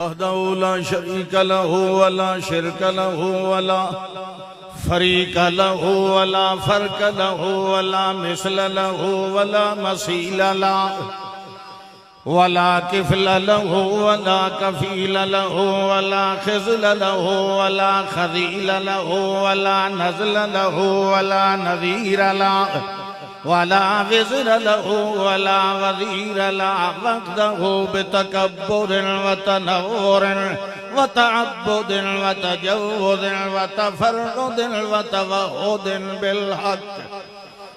وحده لا شريك له ولا شرك له ولا فريق له ولا فرق له ولا مثل له ولا مثيل له ولا كفل له ولا كفيل له ولا خزل له ولا خذيل له ولا نزل له ولا نذير له ولا وزر له ولا وزير له وحده بتكبر وتنور وتعبد وتجوز وتفرد وتوحد بالحق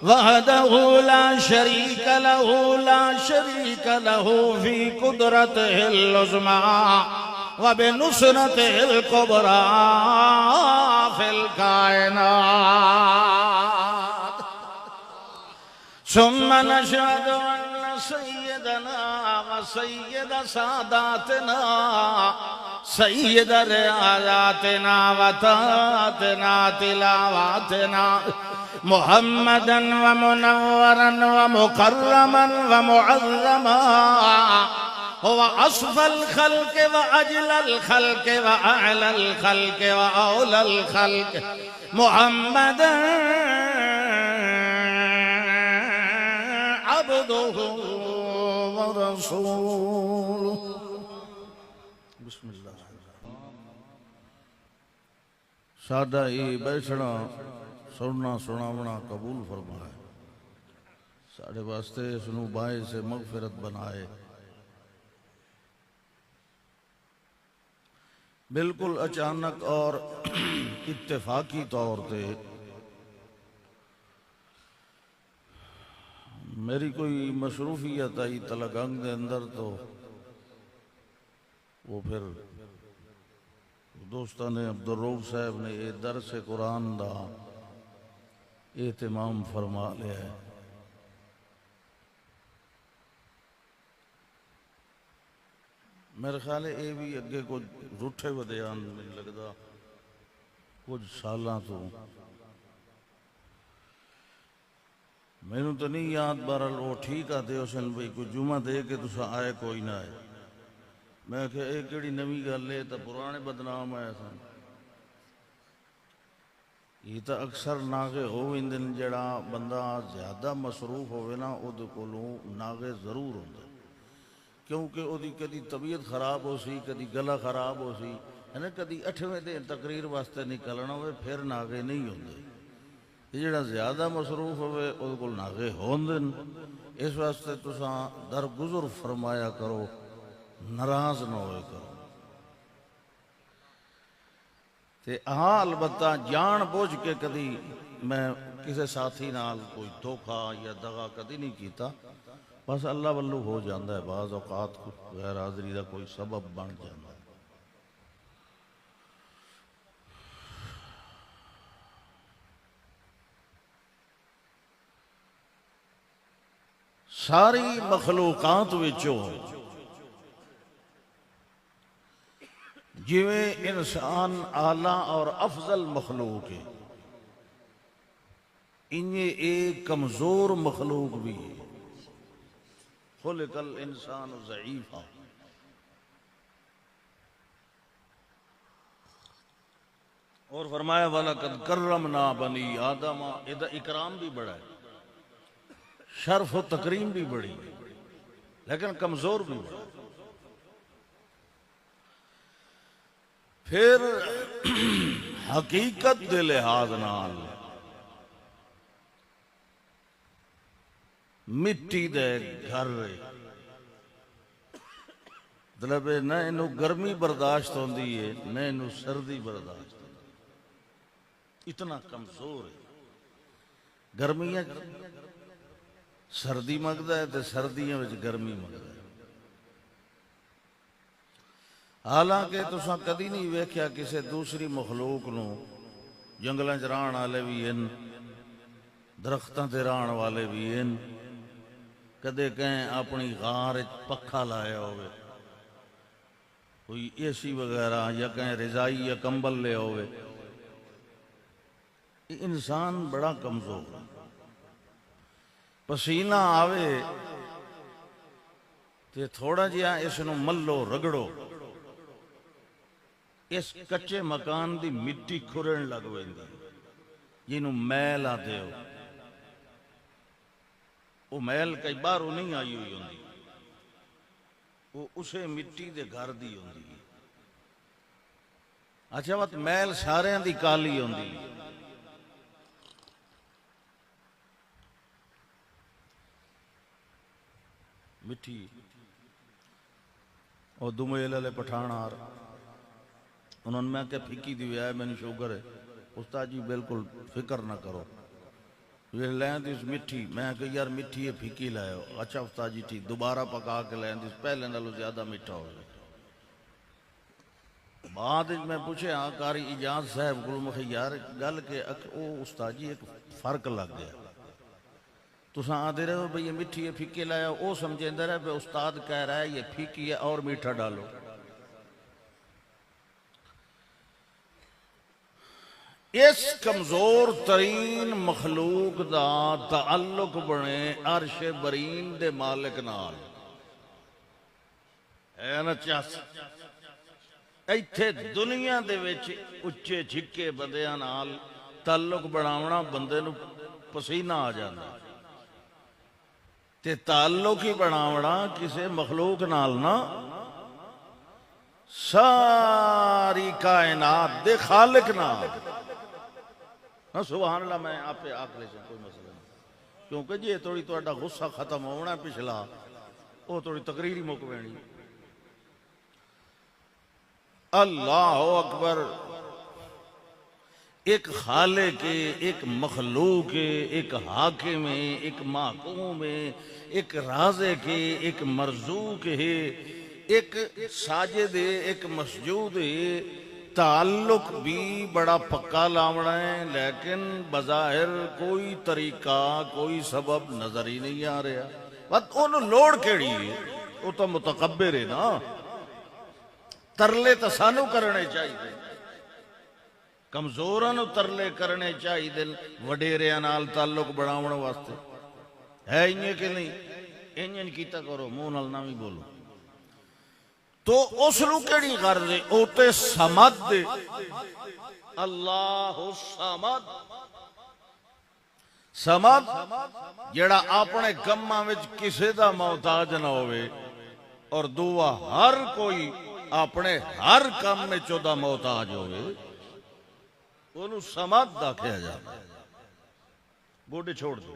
وحده لا شريك له في قدرته العظمى وبنصرته الكبرى في الكائنات. ثم نشهد أن سيدنا وسيد ساداتنا سيد رعاياتنا وتاتنا تلاواتنا محمدا ومنورا ومكرما ومعظما هو أصفى الخلق وأجل الخلق وأعلى الخلق وأولى الخلق محمدا عبده ورسوله. بسم اللہ. سادہ یہ بیٹھنا سننا سناونا قبول فرمائے، ساڑھے واسطے سنو بائے سے مغفرت بنائے. بالکل اچانک اور اتفاقی طور تے میری کوئی مصروفیت آئی تلگنگ دے اندر، تو وہ پھر دوستان عبدالرؤف صاحب نے یہ درس قرآن دا اہتمام فرما لیا ہے. میرے خیال ہے یہ بھی اگے کچھ روٹھے ودیان نہیں لگتا کچھ سالاں تو میں نے تو نہیں یاد. بہرحال وہ ٹھیک آتے حسین بھائی کوئی جمعہ دے کے تسا آئے کوئی نہ آئے. میں کہ ایک کیڑی نوی گل ہے تو پرانے بدنام آئے سن. یہ تو اکثر ناغے ہوئندن جڑا بندہ زیادہ مصروف ہوئے نا او دے کولوں ناغے ضرور ہوندے، کیونکہ او دی کدی طبیعت خراب ہو سی، کدی گلا خراب ہو سی، یعنی کدی 8ویں دن تقریر واسطے نکلنا ہوئے پھر ناغے نہیں ہوندے. یہ جڑا زیادہ مصروف ہوئے او دے کول ناغے ہوندن. اس واسطے تساں درگزر فرمایا کرو، ناراض نہ ہوئے کرو. تے ہاں البتہ جان بوجھ کے کدی میں کسی ساتھی نال کوئی دھوکا یا دغا کدی نہیں کیتا، بس اللہ والو ہو جاندہ ہے. بعض اوقات غیر حاضری دا کوئی سبب بن جاندہ ہے. ساری مخلوقات وچوں جویں انسان اعلیٰ اور افضل مخلوق ہے، انہیں ایک کمزور مخلوق بھی ہے. خلق الانسان ضعیفا. اور فرمایا وَلَقَدْ كَرَّمْنَا بَنِي آدَمَ. ادھا اکرام بھی بڑا ہے، شرف و تکریم بھی بڑی ہے، لیکن کمزور بھی بڑا ہے. پھر حقیقت دے لحاظ نال مٹی دے گھر مطلب نہ انہوں گرمی برداشت ہوندی ہے نہ انہوں سردی برداشت ہوندی. اتنا کمزور ہے. گرمیاں سردی مگدا ہے تے سردیاں وچ گرمی مگدا ہے. حالانکہ تساں کدی نہیں ویکھیا کسی دوسری مخلوق نو جنگلاں چ رہن والے بھی ہیں، درختاں تے رہن والے بھی ہیں، کدے کہیں اپنی غار پکھا لایا ہوئے، کوئی اے سی وغیرہ، یا کہیں رضائی یا کمبل لے ہوئے. انسان بڑا کمزور ہے. پسینہ آوے تے تھوڑا جہا اس نو ملو رگڑو اس کچے مکان دی مٹی کھرن لگ ویندی جنوں میل آتے ہو، وہ میل کئی باہروں نہیں آئی ہوئی ہوندی، وہ اسے مٹی دے گھر دی ہوندی۔ اچھا وقت میل سارے دی کالی ہوندی، مٹھی اور دمیل والے پٹھان آ رہا، انہوں نے میں کہ پھکی دی ہے میں نے شوگر ہے۔ استاد جی بالکل فکر نہ کرو، یہ لین دیس مٹھی، میں کہ یار مٹھی ہے پھکی لائے ہو۔ اچھا استاد جی ٹھیک، دوبارہ پکا کے لین دیس پہلے نالوں زیادہ میٹھا ہو گیا۔ بعد میں پوچھے ہاں کاری اجاز صاحب کو مکھے یار گل کے او استاد جی ایک فرق لگ گیا، تساں آدھے رہے ہو بھئی یہ مٹھی ہے پھکی لایا، او سمجھے اندر ہے بھئی استاد کہہ رہا ہے یہ پھکی ہے اور میٹھا ڈالو۔ اس کمزور ترین مخلوق دا تعلق بنے عرش برین دے مالک نال ہے نا چاس ایتھے دنیا دے وچ اچے چھکے بندیاں نال تعلق بناونا بندے نو پسینہ آ جانا، تے تعلق ہی بناونا کسے مخلوق نال نا ساری کائنات دے خالق نال۔ ہاں سبحان اللہ، میں آپ پہ آکلے سے کوئی مسئلہ نہیں، کیونکہ جی تھوڑی توڑا غصہ ختم ہونا پچھلا وہ تھوڑی تقریری مکوینی۔ اللہ اکبر، ایک خالق ہے، ایک مخلوق ہے، ایک حاکم ہے، ایک محکوم ہے، ایک رازق ہے، ایک مرزوق ہے، ایک ساجد ہے، ایک مسجود ہے۔ تعلق بھی بڑا پکا لاونا ہے، لیکن بظاہر کوئی طریقہ کوئی سبب نظر ہی نہیں آ رہا۔ بس انہوں لوڑ کیڑی ہے، وہ تو متکبر ہے نا، ترلے تو سانو کرنے چاہیے، کمزوراں نو ترلے کرنے چاہیے، دل وڈیریاں نال تعلق بناون واسطے ہے انہیں کہ نہیں؟ انہیں کیتا کرو، منہ نال نہ بھی بولو۔ تو اس نو کیڑی غرض ہے؟ او تے سمد دے، اللہ سمد، سمد جڑا اپنے کماں وچ کسے دا محتاج نہ ہوئے، اور دعا ہر کوئی اپنے ہر کام میں چودہ محتاج ہوئے، انہوں سمد دا کہا جاتا ہے۔ گوڑے چھوڑ دو،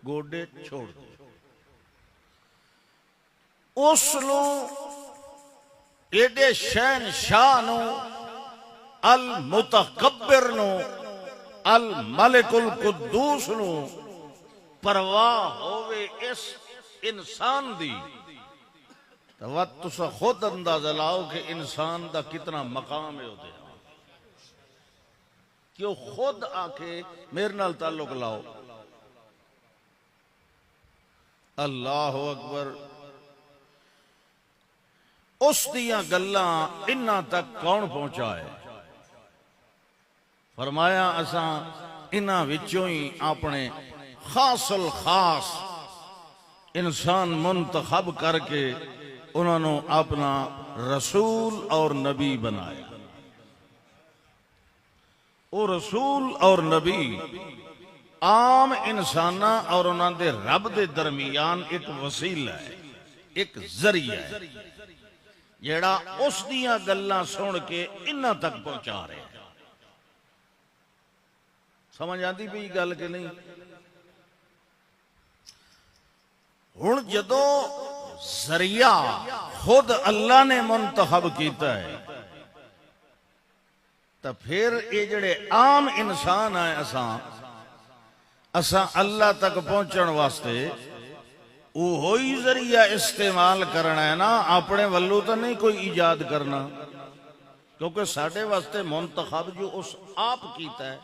گوڑے چھوڑ دو، اس نو ایڈے شہنشاہ نو، المتکبر نو، الملک القدوس نو پرواہ ہوئے اس انسان دی، تو وقت تسا خود اندازہ لاؤ کہ انسان دا کتنا مقام ہے ہوتے ہیں، کہ وہ خود آکے میرے نال تعلق لاؤ۔ اللہ اکبر، اس دیاں گلاں انہاں تک کون پہنچا ہے؟ فرمایا اساں انہاں وچوں ہی اپنے خاص الخاص انسان منتخب کر کے انہوں نے اپنا رسول اور نبی بنایا۔ وہ رسول اور نبی عام انسانہ اور انہوں دے رب دے درمیان ایک وسیلہ ہے، ایک ذریعہ ہے، جیڑا اس دیاں گلاں سن کے انہاں تک پہنچا رہے ہیں۔ سمجھ آتی بھی گل کہ نہیں؟ ہن جدو ذریعہ خود اللہ نے منتخب کیتا ہے، تو پھر یہ جڑے عام انسان ہیں اساں اللہ تک پہنچن واسطے وہ ہوئی ذریعہ استعمال کرنا ہے نا، اپنے ولو تو نہیں کوئی ایجاد کرنا، کیونکہ ساڑھے واسطے منتخب جو اس آپ کیتا ہے،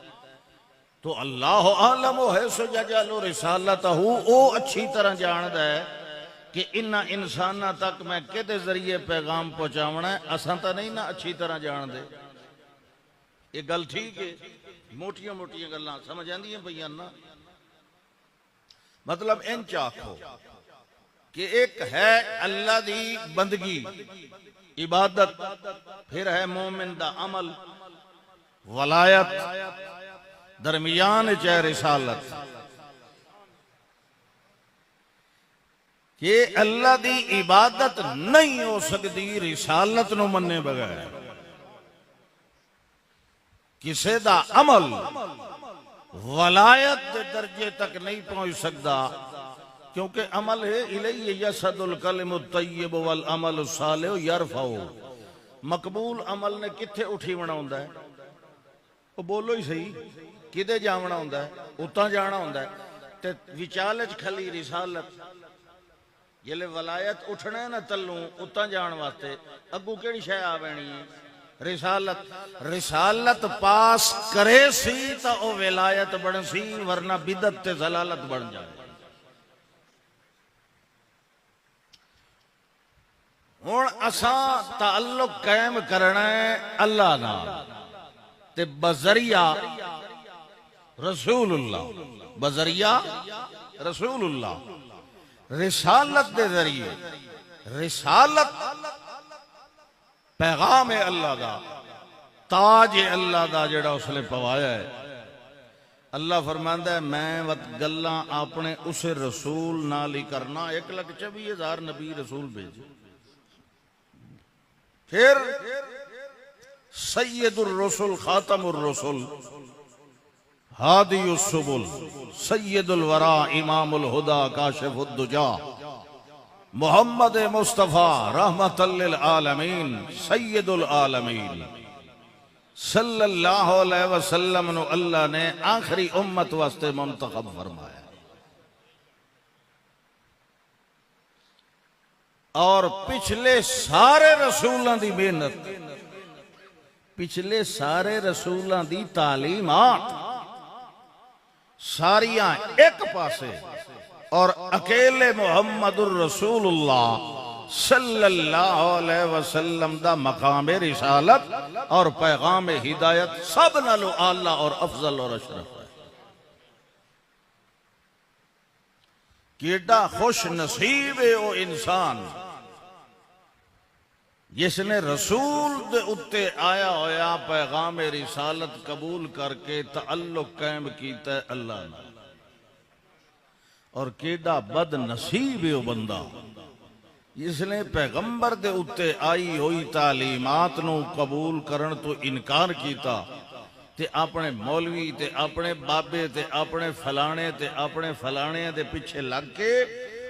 تو اللہ عالم حیث یجعل رسالتہ، او اچھی طرح جاندا ہے کہ انہاں انسانہ تک میں کدے ذریعے پیغام پہنچاونا ہے، اساں تا نہیں نا اچھی طرح جان دے۔ یہ گل ٹھیک ہے، موٹیاں موٹیاں گلاں سمجھ آندی ہیں بھئی نا، مطلب ان چاکھو کہ ایک ہے اللہ دی بندگی عبادت، پھر ہے مومن دا عمل، ولایت، درمیان چاہے رسالت. کہ اللہ دی عبادت نہیں ہو سکتی رسالت نو مننے بغیر. کسے دا عمل ولایت دے درجے تک نہیں پہنچ سکتا، کیونکہ عمل ہے الیہ یصعد الکلم الطیب والعمل الصالح یرفع. مقبول عمل نے کتھے اٹھی بنا ہوندا ہے؟ وہ بولو ہی صحیح، کدے جاونا ہوندا ہے؟ اتاں جانا ہوندا ہے. تے وچالچ کھلی رسالت. جلے ولایت اٹھنا ہے نا تلوں اتاں جان واسطے، اگو کیڑی شے آ بینی ہے؟ رسالت. رسالت پاس کرے سی تا او ولایت بن سی، ورنہ بدعت تے ضلالت بن جائے. ہن اساں تعلق قائم کرنا ہے اللہ نال تے بذریعہ رسول اللہ، بذریعہ رسول اللہ، رسالت دے ذریعے. رسالت پیغام ہے اللہ دا، تاج ہے اللہ دا جڑا اس نے پوایا ہے. اللہ فرماندا ہے میں وقت گلاں اپنے اس رسول نال ہی کرنا. 1,24,000 نبی رسول بھیجے. پھر سید الرسل، خاتم الرسل، ہادی السبل، سید الورا، امام الہدا، کاشف الدجا، محمد مصطفیٰ رحمت للعالمین، سید العالمین صلی اللہ علیہ وسلم نو اللہ نے آخری امت واسطے منتخب فرمایا. اور پچھلے سارے رسولاں دی محنت، پچھلے سارے رسولاں دی تعلیمات ساریاں ایک پاسے، اور اکیلے محمد الرسول اللہ صلی اللہ علیہ وسلم دا مقام رسالت اور پیغام ہدایت سب نالو اعلیٰ اور افضل اور اشرف ہے. کیڈا خوش نصیب ہے وہ انسان جس نے رسول دے اتے آیا ہویا پیغام رسالت قبول کر کے تعلق قائم کیتا ہے اللہ نے. اور کیڈا بد نصیب ہے وہ بندہ جس نے پیغمبر دے اتے آئی ہوئی تعلیمات نو قبول کرن تو انکار کیتا، تے اپنے مولوی تے اپنے بابے تے اپنے فلانے دے پیچھے لگ کے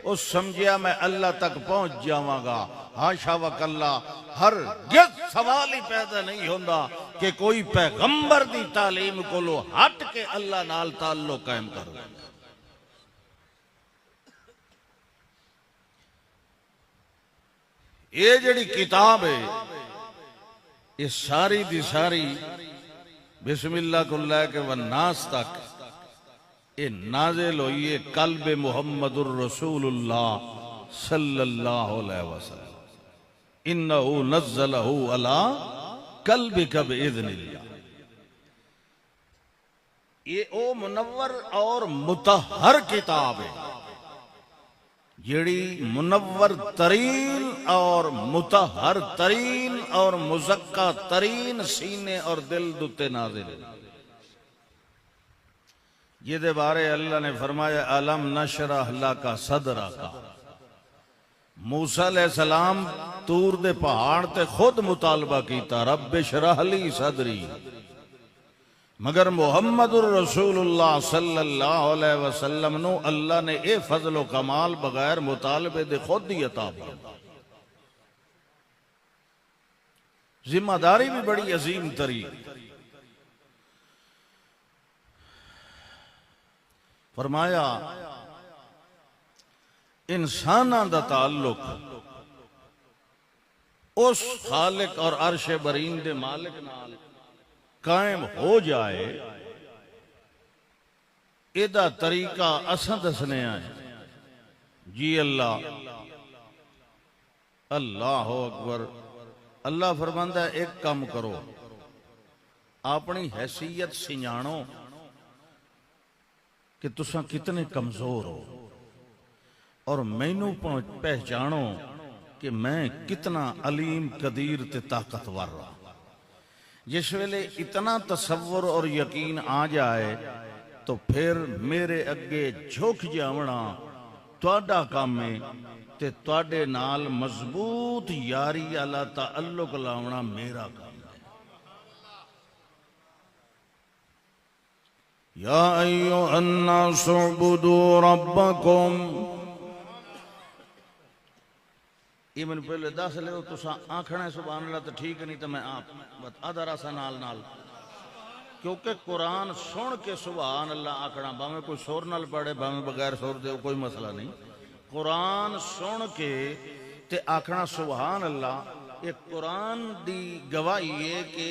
اس سمجھیا میں اللہ تک پہنچ جاواں گا. ہاشا وکلا، ہر گز سوال ہی پیدا نہیں ہوندا کہ کوئی پیغمبر دی تعلیم کو لو ہٹ کے اللہ نال تعلق قائم کر لے. یہ جڑی کتاب ہے یہ ساری دی ساری بسم اللہ کو لے کے والناس تک یہ نازل ہوئی ہے قلب محمد الرسول اللہ صلی اللہ علیہ وسلم. انہو نزلہو علی قلبک بإذن اللہ. یہ او منور اور مطہر کتاب ہے جیڑی منور ترین اور مطہر ترین اور مزکہ ترین سینے اور دل دوتے نازل ہے. یہ دے بارے اللہ نے فرمایا الم نشرح لک صدرک. موسیٰ علیہ السلام طور دے پہاڑ تے خود مطالبہ کیتا رب اشرح لی صدری، مگر محمد الرسول اللہ صلی اللہ علیہ وسلم نو اللہ نے اے فضل و کمال بغیر مطالبے دے خود ہی عطا فرمایا. ذمہ داری بھی بڑی عظیم ترین. فرمایا انساناں دا تعلق اس خالق اور عرش برین دے مالک نال قائم ہو جائے، ایدہ طریقہ اساں دسنے آئے. جی اللہ اللہ اکبر. اللہ فرماندہ ہے ایک کام کرو، اپنی حیثیت سنجانو کہ تساں کتنے کمزور ہو، اور مینوں پہچانو کہ میں کتنا علیم قدیر تے طاقتور رہا. جس ویلے اتنا تصور اور یقین آ جائے تو پھر میرے اگے جھک جاونا تواڈا کام ہے تے تواڈے نال مضبوط یاری والا تعلق لاونا میرا کام ہے. یا ایھا الناس اعبدوا ربکم. یہ میں پہلے دس لے تو آنکھنا ہے سبحان اللہ تو ٹھیک نہیں تو میں آپ آدھا راسا نال نال کیونکہ قرآن سن کے سبحان اللہ آنکھنا باویں کوئی سور نال پڑھے باویں بغیر سور دے کوئی مسئلہ نہیں. قرآن سن کے تے آنکھنا سبحان اللہ ایک قرآن دی گواہی ہے کہ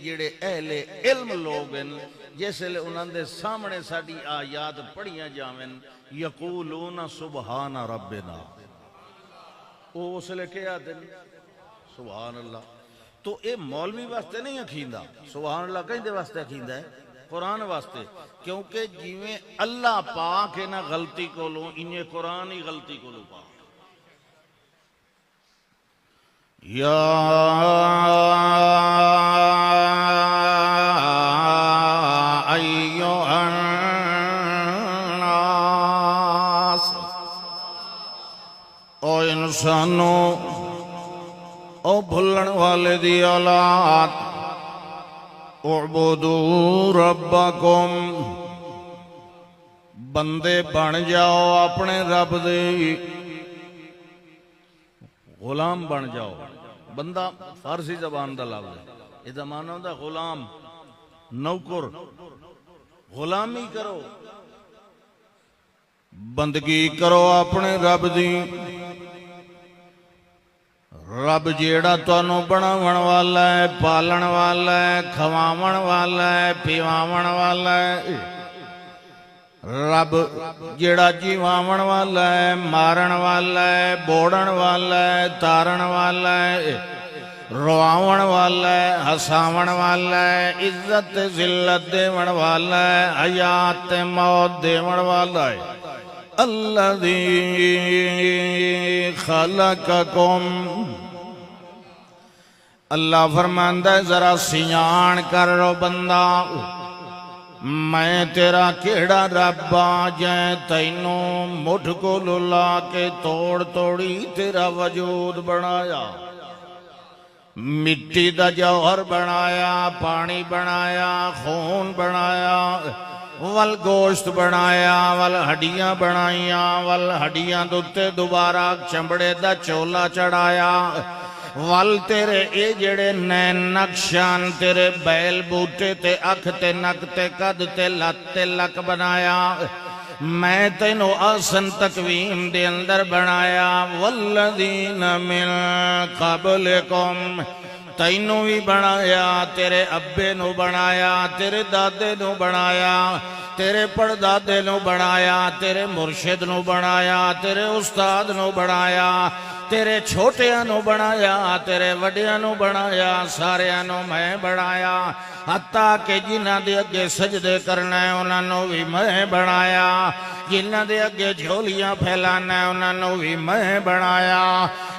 جڑے اہل علم لوگ ہیں جس لئے انہوں نے سامنے ساڑی آیات پڑھیاں جاویں یقولون سبحان ربنا وہ اس لئے کیا دن سبحان اللہ. تو اے مولوی واسطے نہیں اکھیندہ سبحان اللہ کہیں دے واسطے اکھیندہ ہے قرآن واسطے کیونکہ جیویں اللہ پاک ہے نا غلطی کو لوں انہیں قرآن ہی غلطی کو لوں پاک. یا ایھا الناس او انسانو او بھلن والے دی اولاد اعبدوا ربکم بندے بن جاؤ اپنے رب دے غلام بن جاؤ. بندہ فارسی زبان دا لفظ ہے یہ معنی ہوندا غلام نوکر غلامی کرو بندگی کرو اپنے رب دی. رب جیڑا تانوں بناون والا ہے پالن والا ہے کھواون والا ہے پیواون والا ہے. رب جیڑا جیواون والا ہے مارن والا ہے بوڑن والا ہے تارن والا ہے رواون والا ہے ہساون والا ہے عزت ذلت دیون والا ہے حیات موت دیون والا ہے. الذی خلقکم اللہ فرماندہ ہے ذرا سیان کر رو بندہ میں تیرا کیڑا ربا جائیں تینوں مٹھ کو للا کے توڑ توڑی تیرا وجود بنایا مٹی دا جوہر بنایا پانی بنایا خون بنایا ول گوشت بنایا ول ہڈیاں بنائیاں ول ہڈیاں دوتے دوبارہ چمڑے دا چولا چڑھایا ول تیرے اے جڑے نین نقشان تیرے بیل بوٹے تے اکھ تے نک تے قد تے لت تے لک بنایا میں تینو آسن تقویم دے اندر بنایا والذین من قبلکم تینو بھی بنایا تیرے ابے نو بنایا تیرے دادے نو بنایا تیرے پردادے نو بنایا تیرے مرشد نو بنایا تیرے استاد نو بنایا تیرے چھوٹیاں نو بنایا تیرے وڈیاں نو بنایا ساریاں نو میں بنایا حتیٰ کہ جنہ دے اگے سجدے کرنا ہے انہاں نو بھی میں بنایا جنہ دے اگے جھولیاں پھیلانا ہے انہاں نو بھی میں بنایا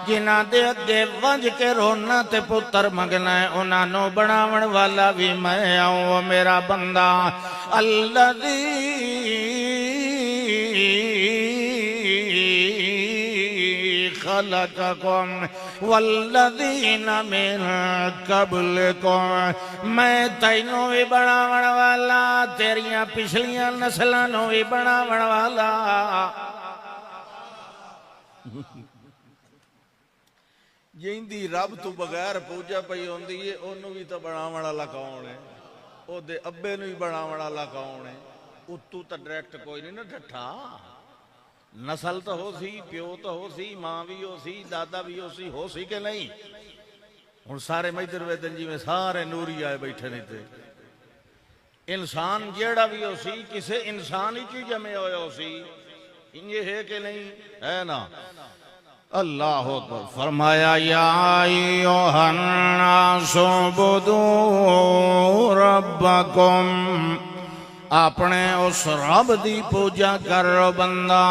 جنہ دے اگے ونج کے رونا تے پتر مگنا ہے انہاں نو بناون والا بھی میں آؤں میرا بندہ الذی خلقکم والذین من قبلکم میں تینوں بھی بناون والا تیریاں پچھلیاں نسلوں بھی بناون والا جیندی رب تو بغیر پوجا پئی ہوندی ہے انہوں بھی تو بناون والا کون ہے او دے ابے نو بھی بناون والا کون ہے اتو تو ڈائریکٹ کوئی نہیں نا ڈٹھا نسل تو ہو سی پیو تو ہو سی ماں بھی ہو سی دادا بھی ہو سی کہ نہیں ہن سارے میدر ویدن جی میں سارے نوری آئے بیٹھے نہیں تھے انسان جیڑا بھی ہو سی کسے انسان ہی چیز میں ہوئے ہو سی یہ ہے کہ نہیں ہے نا اللہ اکبر فرمایا یا ایھا الناس اعبدوا ربکم اپنے اس رب دی پوجا کر رو بندہ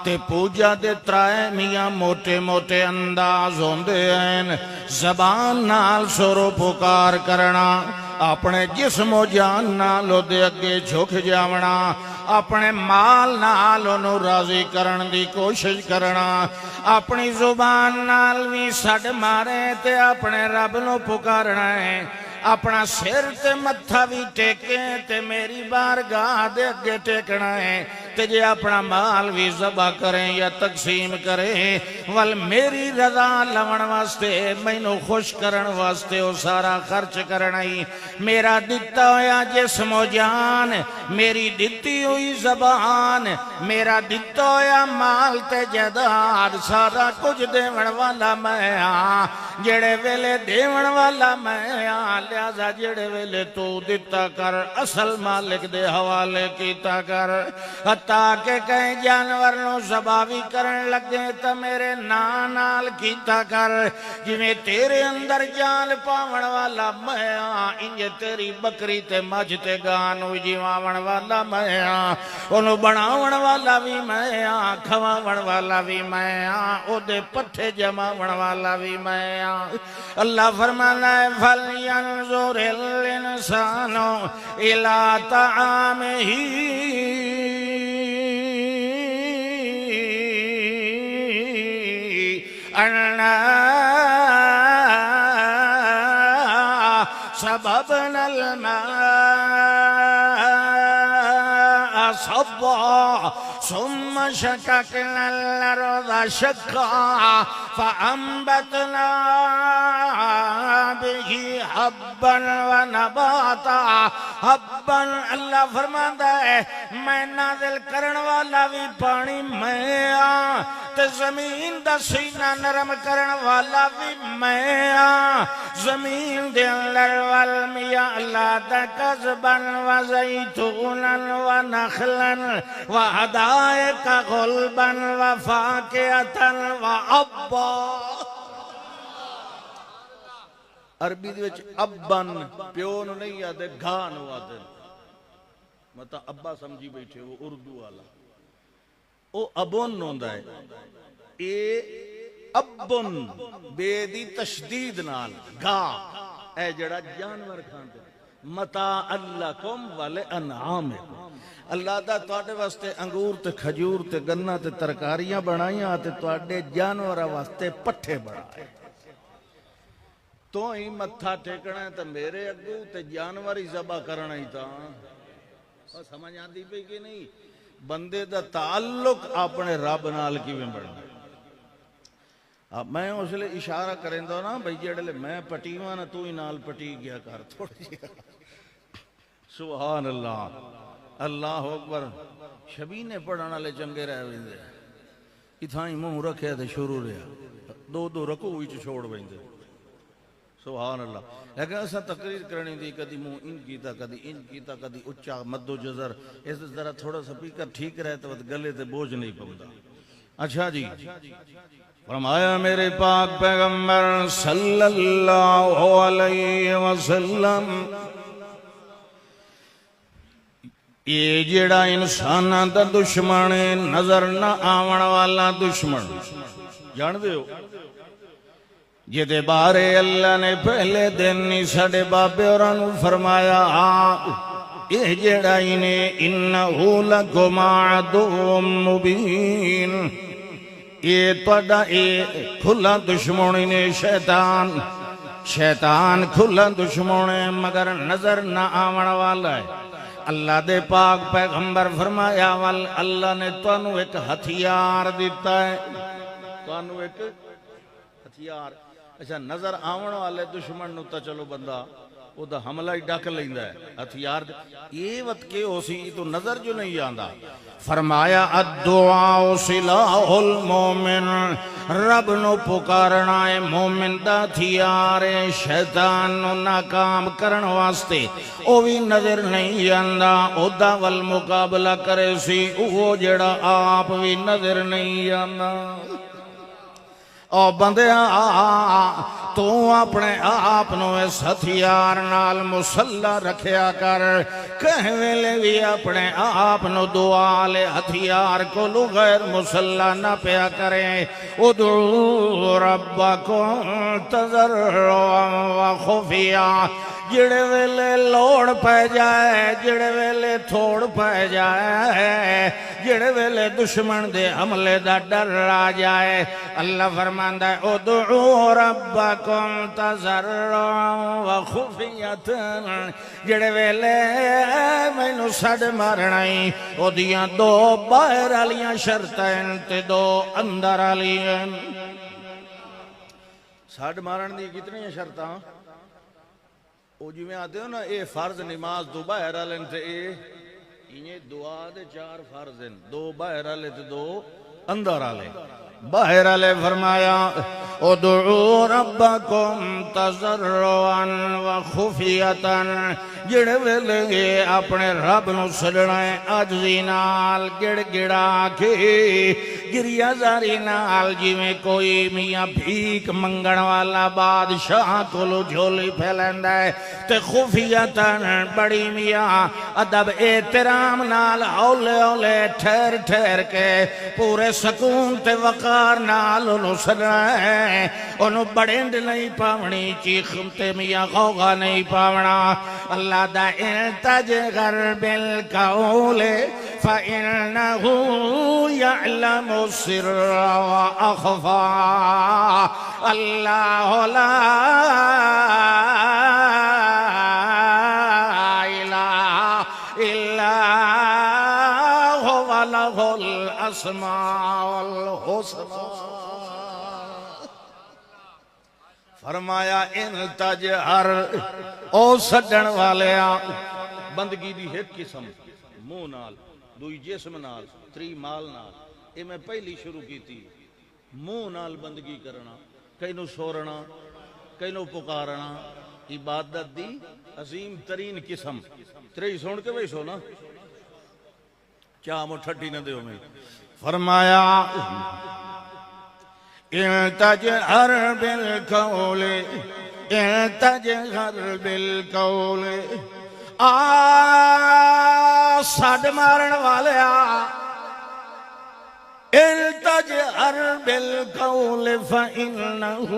تے پوجا دے ترائے میاں موٹے موٹے انداز ہوندے ہیں زبان نال سرو پکار کرنا اپنے جسم و جان نال دے اگے جھک جاونا اپنے مال نال انہوں راضی کرن دی کوشش کرنا اپنی زبان نال بھی سڈ مارے تے اپنے رب نو پکارنا ہے اپنا سر تے متھا بھی ٹیکے تے میری بارگاہ دے اگے ٹیکنا ہے تے جے اپنا مال بھی ذبح کریں یا تقسیم کریں ول میری رضا لون واسطے مینوں خوش کرن واسطے وہ سارا خرچ کرنا ہی میرا دتا ہویا جسم و جان میری دتی ہوئی زبان میرا دتا ہویا مال تے جائیداد سارا کچھ دیون والا میں ہاں جڑے ویلے دیون والا میں ہاں لہذا جڑے ویلے تو دتا کر اصل مالک دے حوالے کیتا کر حتیٰ کہ کہیں جانور نو ذبح بھی کرن لگے تا میرے نال کیتا کر جویں تیرے اندر جان پاون والا میں ہاں انج تیری بکری تے مجھ تے گاں نو جیواون والا میں ہاں انہوں بناون والا بھی میں ہاں کھواون والا بھی میں ہاں او دے پٹھے جماون والا بھی میں ہاں اللہ فرمانا ہے فَلْيَنْظُرِ الْإِنسَانُ إِلَىٰ طَعَامِهِ أَنَّا صَبَبْنَا الْمَاءَ صَبًّا ثم شققنا الأرض شقا فأنبتنا به حبا ونباتا حبا اللہ فرماندا ہے میں نازل کرن والا بھی پانی میں آں تے زمین دا سینہ نرم کرن والا بھی میں آں زمین دے اندر والمیا اللہ دا قضبا وزیتونا ونخلا وحدائق غلبا وفاکہتا وعبا عربی دے وچ ابن پیو نو نہیں آدھے گھا نو آدھے مطلب ابا سمجھی بیٹھے وہ اردو والا او ابن ہوندا ہے اے ابن بے دی تشدید نال گھا اے جڑا جانور کھاندے متاع لکم ولانعامکم اللہ دا تواڈے واسطے انگور تے کھجور تے گنا تے ترکاریاں بنائیاں تے تواڈے جانوراں واسطے پٹھے بنائے تو ہی متھا ٹیکنا ہے تے میرے اگوں تے جانور ہی ذبح کرنا ہی تا سمجھ آندی پئی کہ نہیں بندے دا تعلق اپنے رب نال کیویں بننا اب میں اس لئے اشارہ کریں دو نا بھئی جڑے میں پٹیواں نا تو ہی نال پٹی گیا کر تھوڑی جی سبحان اللہ اللہ اکبر شبینے پڑھانا لے چنگے رہ ویندے اتھاں ہی منہ رکھے تے شروع رہا دو رکو وچ چھوڑ ویندے سبحان اللہ لیکن ایسا تقریر کرنی دی کدی منہ ان کیتا کدی اچھا مد و جزر اس ذرا تھوڑا سا پیکر ٹھیک رہے تو گلے تے بوجھ نہیں پوندا اچھا جی فرمایا میرے پاک پیغمبر صلی اللہ علیہ وسلم یہ جڑا انساناں دا دشمن نظر نہ آون والا دشمن جان دے ہو جدے بارے اللہ نے پہلے دن نہیں ساڑے بابے اورانو فرمایا یہ جڑا انہیں انہو لکم عدو مبین یہ توڑا کھلا دشمن انہیں شیطان کھلا دشمن مگر نظر نہ آون والا ہے اللہ دے پاک پیغمبر فرمایا وال اللہ نے توانو ایک ہتھیار دیتا ہے توانو ایک ہتھیار اچھا نظر آون والے دشمن نو تا چلو بندہ او دا حملہ ہی ڈاک لیندا ہے ہتھیار یہ وقت کے ہو سی تو نظر جو نہیں آندا فرمایا الدعاء سلاح المومن رب نو پکارنا ہے مومن دا ہتھیار شیطان نو ناکام کرن واسطے او بھی نظر نہیں آندا او دا ول مقابلہ کرے سی او جڑا آپ بھی نظر نہیں آندا او بندے تو اپنے آپ نو اس ہتھیار نال مسلح رکھیا کر کہیں ویلے بھی اپنے آپ نو دعا لے ہتھیار کو لو غیر مسلح نہ پیا کریں ادعو ربکم تضرعا و خفیا جڑے ویلے لوڑ پہ جائے جڑے ویلے تھوڑ پہ جائے جڑے ویلے دشمن دے حملے دا ڈر آ جائے اللہ فرماندا ہے ادعو ربکم تضرعا و خفیۃ جڑے ویلے مینوں سڈ مارنا او دیاں دو باہر والیاں شرطیں تے دو اندر والیاں سڈ مارن دی کتنی شرطاں او جی میں آتے ہو نا اے فرض نماز دو باہر والے تے اے دعا دے چار فرض ہیں دو باہر والے تے دو اندر والے باہر والے فرمایا ادعو ربکم تضرعا و خفیۃ جڑے ویلے اپنے رب نو سجنا ہے عاجزی نال گڑ گڑا کے گریا زاری نال جویں کوئی میاں بھیک منگن والا بادشاہ کولو جھولی پھیلیندا ہے تے خفیۃ بڑی میاں ادب احترام نال ہولے ہولے ٹھہر ٹھہر کے پورے سکون تے وقار نال انہوں سجنا ہے انہوں بڑیند نہیں پاونی چیخ تے میاں غوغا نہیں پاونا اللہ دا انتجغر بالقول فإنه يعلم السر وأخفى اللہ لا الہ الا هو له الاسماء الحسنى فرمایا ان تجہر او سڈن والیا بندگی دی ایک قسم منہ نال دوئی جسم نال تری مال نال اے میں پہلی شروع کی تھی منہ نال بندگی کرنا کینو سورنا کینو پکارنا عبادت دی عظیم ترین قسم تری سن کے بھئی سونا چاہ مو ٹھٹی نہ دیو میں فرمایا ان تجہر بالقول ان تجہر بالقول ساڈ مارن والیا ان تجہر بالقول فإنه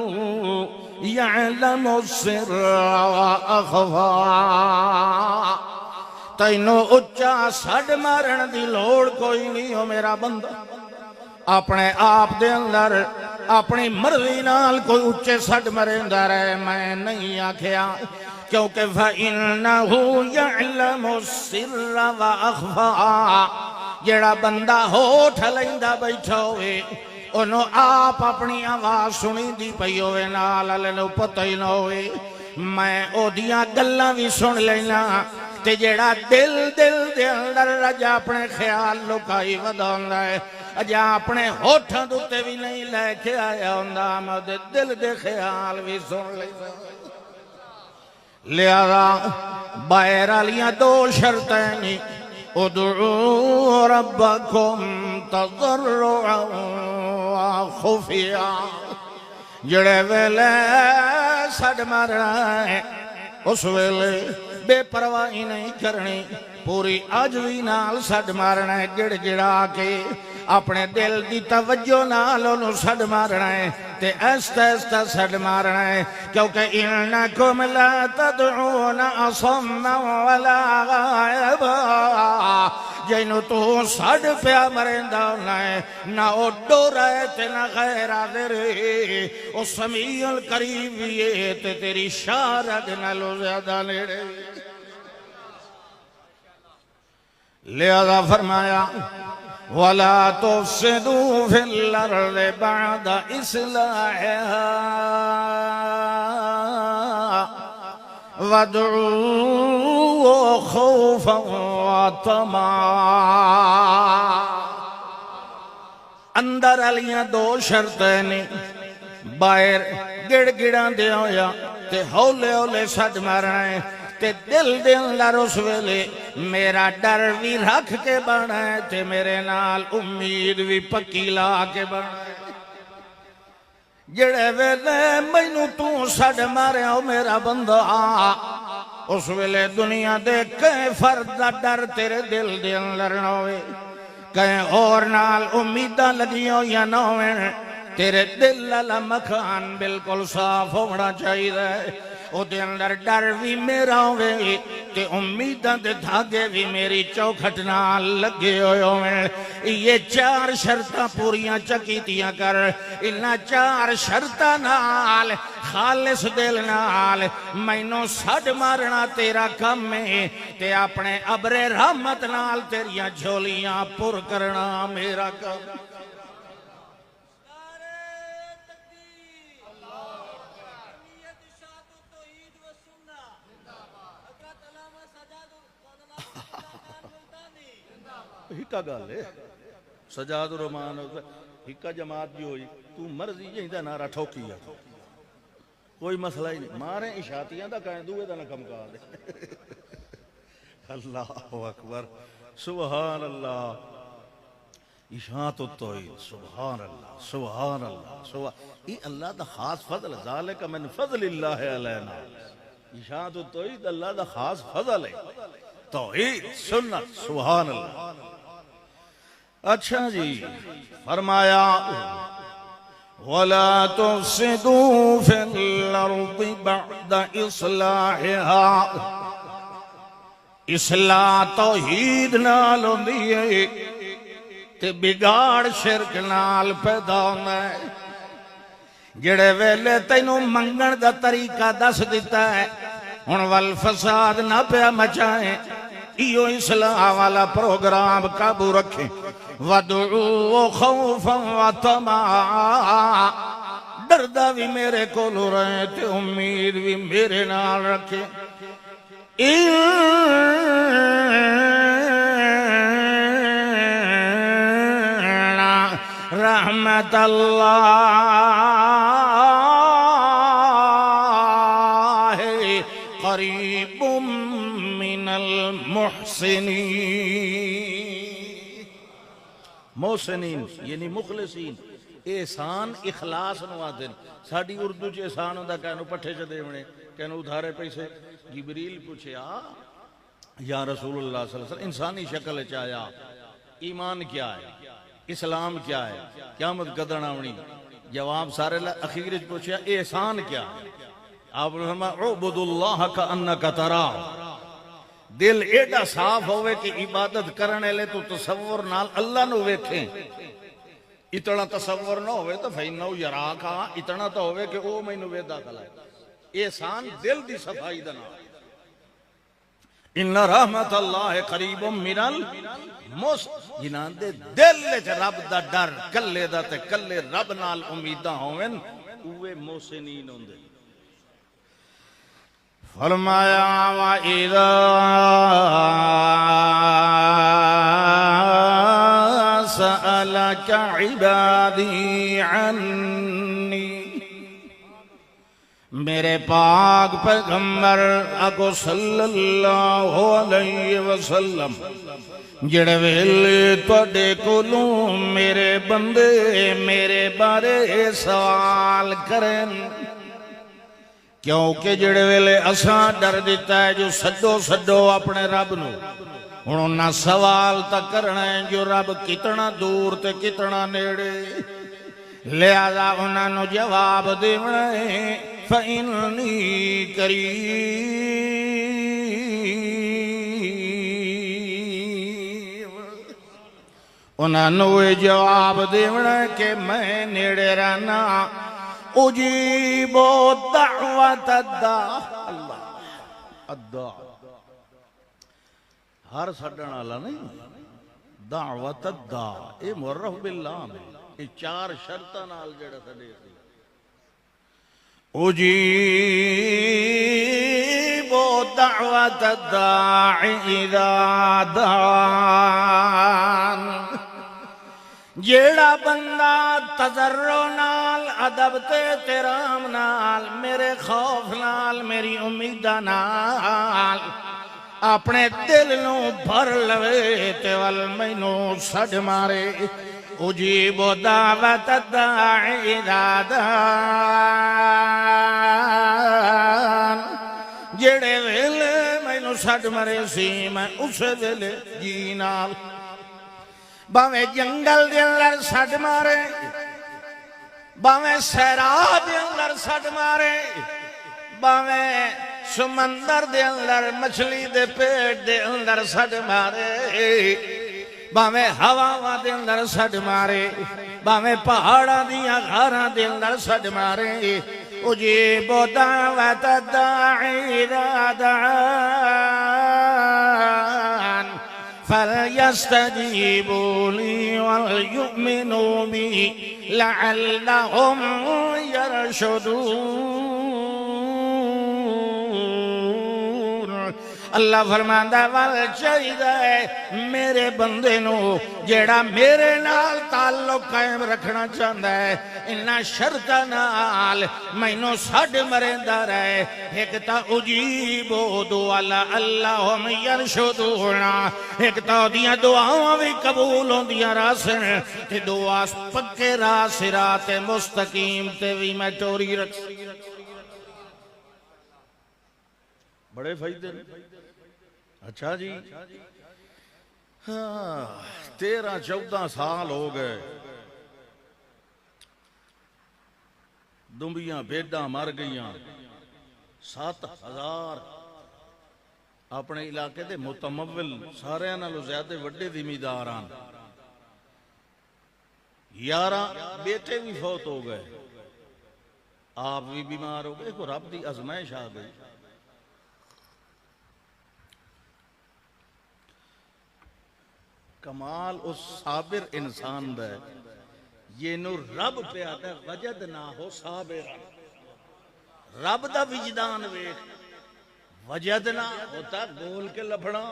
يعلم السر وأخفى تینو اچا ساڈ مارن دی لوڑ کوئی نہیں ہو میرا بندہ اپنے آپ دے اندر اپنی مرضی نال کوئی اچے سڈ مریندا رہے میں نہیں آکھیا کیونکہ فَإِنَّهُ يَعْلَمُ السِّرَّ وَأَخْفَى جیڑا بندہ ہوٹھ لیندا بیٹھا ہوئے انہوں آپ اپنی آواز سنی دی پئی ہوئے نال نو پتہ ہی نہ ہوئے میں او دیاں گلاں بھی سن لینا تے جیڑا دل دے اندر رجا اپنے خیال لکائی وداندا ہے اجا اپنے ہوٹھاں دوتے بھی نہیں لے کے آیا ہوندا میں دل دے خیال بھی سن لینا لہذا باہر والیاں دو شرطیں ادعو ربکم تضرعا و خفیا جڑے ویلے سڈ مارنا ہے اس ویلے بے پرواہی نہیں کرنی پوری عاجزی نال سڈ مارنا ہے گڑ گڑا کے اپنے دل دی توجہ نال انہوں سڈ مارنا ہے تے ایستا ایستا سڈ مارنا ہے کیونکہ انکم لا تدعون اصما ولا غائبا جینو تو سڈ پیا مریندا ہونا ہے نہ او ڈورا ہے تے نہ غیر حاضر ہے او سمیع القریب ہے تے تیری شارد نالو زیادہ نیڑے لہذا فرمایا وَلَا تُفْسِدُوا فِي الْأَرْضِ بَعْدَ إِصْلَاحِهَا وَادْعُوهُ خَوْفًا وَطَمَعًا اندر علیاں دو شرطیں باہر گڑ گڑاں دے ہویا تے ہولے ہولے سڈ مارنا ہے تے دل دے اندر اس ویلے میرا ڈر بھی رکھ کے بنا ہے تے میرے نال امید بھی پکی لا کے بنا ہے جڑے ویلے مینوں تو سڈ ماریا میرا بندہ اس ویلے دنیا دے کئی فرد دا ڈر تیرے دل دے اندر نہ ہوئے کہیں اور نال امیداں لگیاں یا نہ ہوئے تیرے دل والا مکان بالکل صاف ہونا چاہیے او دے اندر ڈر بھی میرا ہوئے تے امیداں دے دھاگے بھی میری چوکھٹ نال لگے ہوئے ہوئے یہ 4 شرطاں پوریاں چکیتیاں کر انہاں 4 شرطاں نال خالص دل نال مینوں سڈ مارنا تیرا کم ہے تے اپنے ابر رحمت نال تیریاں جھولیاں پر کرنا میرا کم ہکا گل ہے سجاد الرحمان ہکا جماعت جو ہوئی تو مرضی جہاں نعرہ ٹھوکی ہے کوئی مسئلہ ہی نہیں مارے اشاتیاں دا کہیں دوئے دا نہ کم کہا دے اللہ اکبر سبحان اللہ اشاعت التوحید سبحان اللہ سبحان اللہ یہ اللہ دا خاص فضل ذالک من فضل اللہ علینا اشاعت التوحید اللہ دا خاص فضل ہے توحید سنت سبحان اللہ اچھا جی فرمایا وَلَا تُفْسِدُوا فِي الْأَرْضِ بَعْدَ إِصْلَاحِهَا اصلاح توحید نال ہوندی ہے تے بگاڑ شرک نال پیدا ہوندا ہے جڑے ویلے تینوں منگن دا طریقہ دس دیتا ہے ہن ول فساد نہ پیا مچائیں ایو اصلاح والا پروگرام قابو رکھیں وَدْعُوا خَوْفًا وَطَمَعًا ڈردہ بھی میرے کولو رہے تے امید بھی میرے نال رکھے رحمت اللہ قریب من المحسنین محسنین یعنی مخلصین احسان اخلاص نوادن ساڑی اردو چے احسان ہوندہ کہنو پٹھے چے دیونے کہنو ادھارے پیسے جبریل پوچھے یا رسول اللہ صلی اللہ علیہ وسلم انسانی شکل چاہیا ایمان کیا ہے اسلام کیا ہے قیامت قدرنا ہونی جواب سارے اخیر پوچھے احسان کیا ہے آپ نے فرمایا عبد اللہ کا انکا تراہ دل ایڈا صاف ہوئے کہ عبادت کرنے لے تو تصور نال اللہ نو ویکھیں اتنا تصور نہ ہوئے تو فینو یراکا اتنا تو ہوئے کہ او میں نو ویدہ کلائے احسان دل دی صفائی دنا ان رحمت اللہ قریب من المس جنان دے دل چ رب دا ڈر کلے دا تے کلے رب نال امیداں ہوئن اوے محسنین ہوندے فرمایا وَإِذَا سَأَلَكَ عِبَادِي عَنِّي میرے پاک پیغمبر اکو صلی اللہ علیہ وسلم جڑے ویلے توڑے کولوں میرے بندے میرے بارے سوال کریں کیونکہ جڑے ویلے اساں ڈر دیتا ہے جو سڈو اپنے رب نو انہوں نہ سوال تک کرنا ہے جو رب کتنا دور تے کتنا نیڑے لہذا انہوں نے جواب دیونا ہے فَإِنِّي قریب انہوں نے جواب دیونا ہے کہ میں نیڑے رہنا اجیب دعوت اللہ الدعا ہر سڈن والا نہیں دعوت الدعا اے معرف باللہ میں یہ 4 شرطاں نال جڑا سڈے سی اجیب دعوت الداعی اذا دعان جیڑا بندہ تضرع نال ادب تے احترام نال میرے خوف نال میری امیدہ نال اپنے دل نو بھر لوے تے ول مینوں سڈ مارے اجیب دعوت الداعی اذا دعان جڑے ویلے مینوں سٹ مرے سی میں اس ویلے جی نال باویں جنگل دے اندر سٹ مارے باویں صحرا دے اندر سٹ مارے باویں سمندر دے اندر مچھلی دے پیٹ دے اندر سٹ مارے باویں ہوا دے اندر سٹ مارے باویں پہاڑاں دیاں غاراں دے اندر سٹ مارے اجیب دعوت الداعی اذا دعان فَلْيَسْتَجِيبُوا لِي وَلْيُؤْمِنُوا بِي لَعَلَّهُمْ يَرْشُدُونَ اللہ فرماندا ول چاہیدا ہے میرے بندے نو جیڑا میرے نال تعلق قائم رکھنا چاہندا ہے انہاں شرطاں نال مینوں سڈ مریندا رہے ایک تا اجیب دعا اللہم یرشدون ایک تا دیاں دعاواں بھی قبول ہوندیاں راسن تے دعا پکے راہ صراط مستقیم تے بھی میں ٹوری رکھ بڑے فائدے اچھا جی 13-14 سال ہو گئے دمبیاں بھیڈاں مر گئیاں 7,000 اپنے علاقے دے متمول سارے نالوں زیادہ وڈے ذمہ آن 11 بیٹے بھی فوت ہو گئے آپ بھی بیمار ہو گئے کو رب دی آزمائش آ گئی کمال اس صابر انسان دا ہے یہ نو رب پہ آتا ہے وجد نہ ہو صابر رب دا وجدان ویکھ وجد نہ ہوتا گول کے لپڑا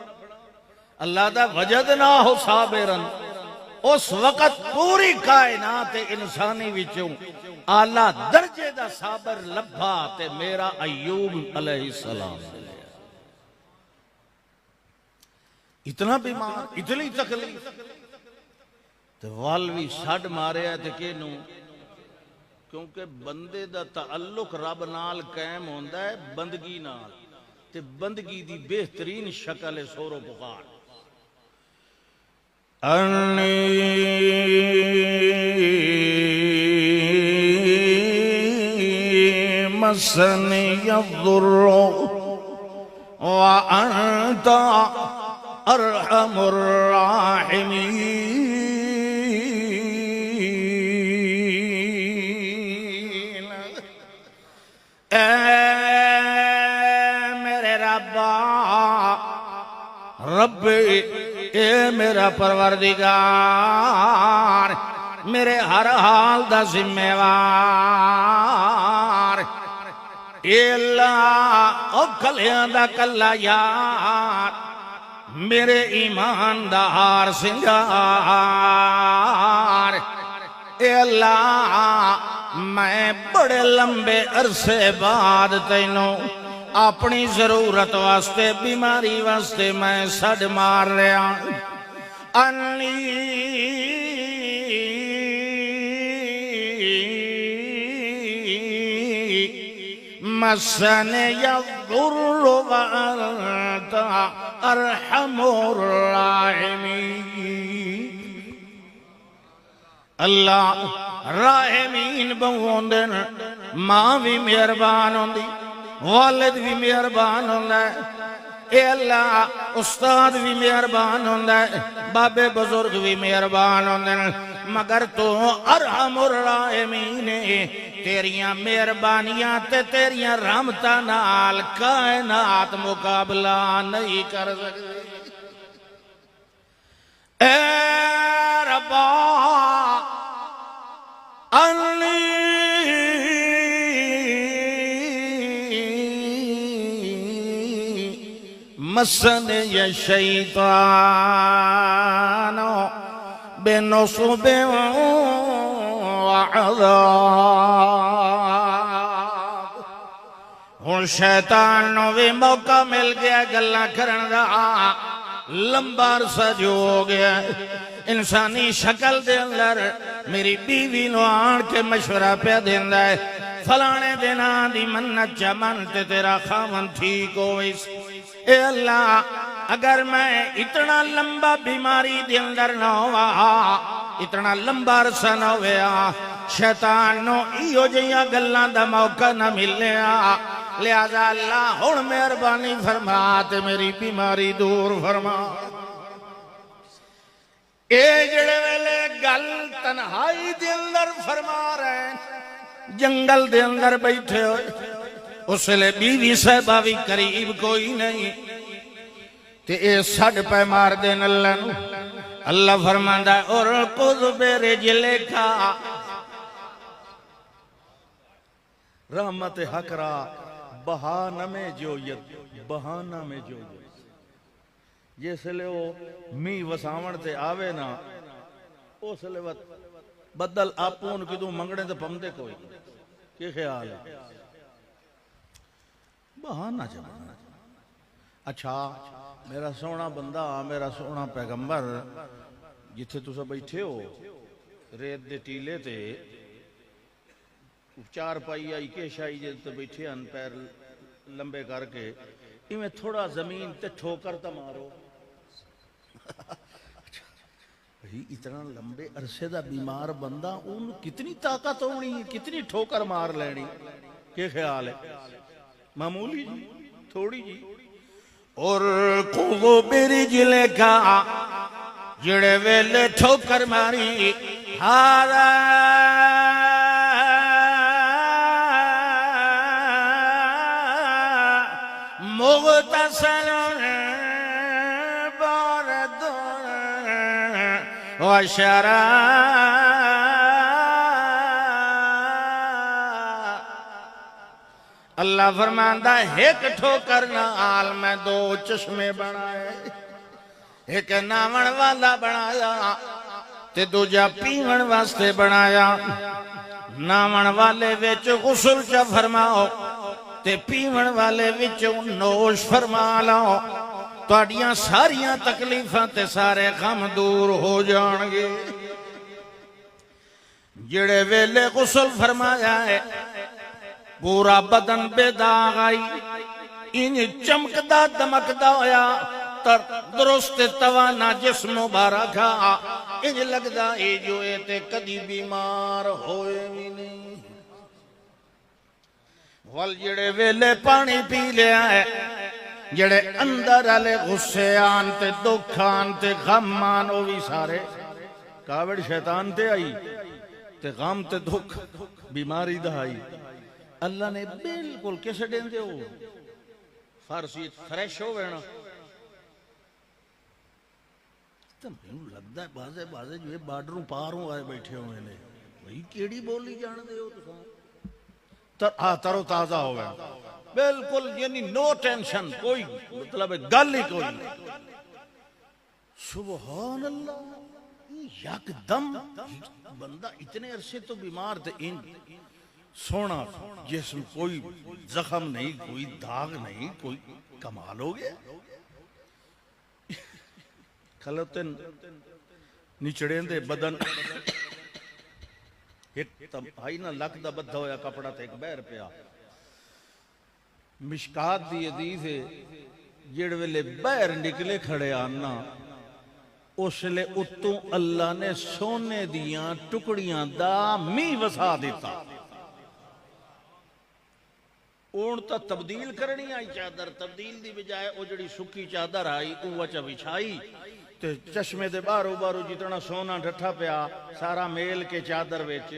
اللہ دا وجد نہ ہو صابرن اس وقت پوری کائنات انسانی وچوں اعلیٰ درجے دا صابر لبھا تے میرا ایوب علیہ السلام اتنا بیمار اتنی تکلیف تے والوی سڈ مارے تے کینو کیونکہ بندے دا تعلق رب نال قائم ہوندا ہے بندگی نال تے بندگی دی بہترین شکل ہے سور و پکار انی مسنی الضر وانت ارحم الراحمین اے میرے ربا رب اے میرا پروردگار میرے ہر حال دا ذمہ وار اے اللہ او کلیاں دا کلا یار میرے ایمان دا ہار سنگار اے اللہ میں بڑے لمبے عرصے بعد تینوں اپنی ضرورت واسطے بیماری واسطے میں سڈ مار رہا انی مسنی الضر وانت ارحم الراحمین اللہ راحمین بہون دن ماں بھی مہربان ہوں دی والد بھی مہربان ہوندا ہے اے اللہ استاد بھی مہربان ہوندا ہے بابے بزرگ بھی مہربان ہوندے ہیں مگر تو ارحم الراحمین تیریاں مہربانیاں تے تیریاں رحمتاں نال کائنات مقابلہ نہیں کر سکتے اے ربا مسنی الشیطان بنصب وعذاب ہن شیطان نو بھی موقع مل گیا گلاں کرن دا لمبا عرصہ جو ہو گیا انسانی شکل دے اندر میری بیوی نو آن کے مشورہ پہ دیندا ہے فلانے دینا دی منت چمن تے تیرا خامن ٹھیک ہوئیس اے اللہ اگر میں اتنا لمبا بیماری دے اندر نہ ہوا اتنا لمبا عرصہ نہ ہویا شیطان نو ایو جیاں گلاں دا موقع نہ ملیا لہذا اللہ ہن مہربانی فرما تے میری بیماری دور فرما اے جڑے ویلے گل تنہائی دے اندر فرما رہے ہیں جنگل دے اندر بیٹھے ہوئے اس لئے بیوی صاحبہ بھی قریب کوئی نہیں تے اے سڑ پہ مار دین اللہ نو اللہ فرماندا ہے اور قذ برجلکا رحمت حق را بہانہ میں جو بہانہ میں جو جس لئے وہ می وساون تے آوے نا اس لئے بدل آپون کی دوں منگڑے تے پمدے کوئی کی خیال ہے بہانہ جمعنا اچھا میرا سونا بندہ میرا سونا پیغمبر جتھے تو سب بیٹھے ہو ریت دے ٹیلے تے چار پائی آئی کے شائی جیسے بیٹھے ان پیر لمبے کر کے میں تھوڑا زمین تے ٹھوکر تا مارو اتنا لمبے عرصے دا بیمار بندہ ان کتنی طاقت ہونی ہے کتنی ٹھوکر مار لینی کیا خیال ہے معمولی جی تھوڑی جی اور قوو برجلکا جڑے ویلے ٹھوکر ماری ہارا مغتسل بارد وشراب اللہ فرماندا ایک ٹھوکر نال میں دو چشمے بنائے ایک ناون والا بنایا تے دوجا پیون واسطے بنایا ناون والے وچ غسل چا فرماؤ تے پیون والے وچ نوش فرما لاؤ تواڈیاں ساریاں تکلیفاں تے سارے غم دور ہو جان گے جڑے ویلے غسل فرمایا ہے پورا بدن بے داغ آئی ان چمکدا دمکدا ہویا درست توانا جسم مبارکا ان لگدا اے جو اے تے کدی بیمار ہوئے بھی نہیں وال جڑے ویلے پانی پی لیا ہے جڑے اندر آلے غصے آن تے دکھ آن تے غم آن وہ بھی سارے کاوڑ شیطان تے آئی تے غم تے دکھ بیماری دا آئی اللہ نے بالکل کیسے دین دے ہو فارسی فریش ہو گئے نا تو میں لگتا ہے بازے جو بارڈروں پاروں آئے بیٹھے ہوئے نے وہی کیڑی بولی جان دے ہو ترو تازہ ہو گئے بالکل یعنی نو ٹینشن کوئی مطلب گل ہی کوئی سبحان اللہ یک دم بندہ اتنے عرصے تو بیمار تھے ان سونا جسم کوئی زخم نہیں کوئی داغ نہیں کوئی کمال ہو گیا کھلوتن نچڑیں دے بدن ایک آئی نا لک دا بدھا ہویا کپڑا تے ایک بیر پیا مشکات دی حدیث ہے جڑ ویلے بیر نکلے کھڑے آنا اس لئے اتوں اللہ نے سونے دیاں ٹکڑیاں دا می وسا دیتا اون تا تبدیل کرنی آئی چادر تبدیل دی بجائے او جڑی سکی چادر آئی اوہ چا بچھائی تے چشمے دے بارو بارو جتنا سونا ڈھٹھا پیا سارا میل کے چادر ویچ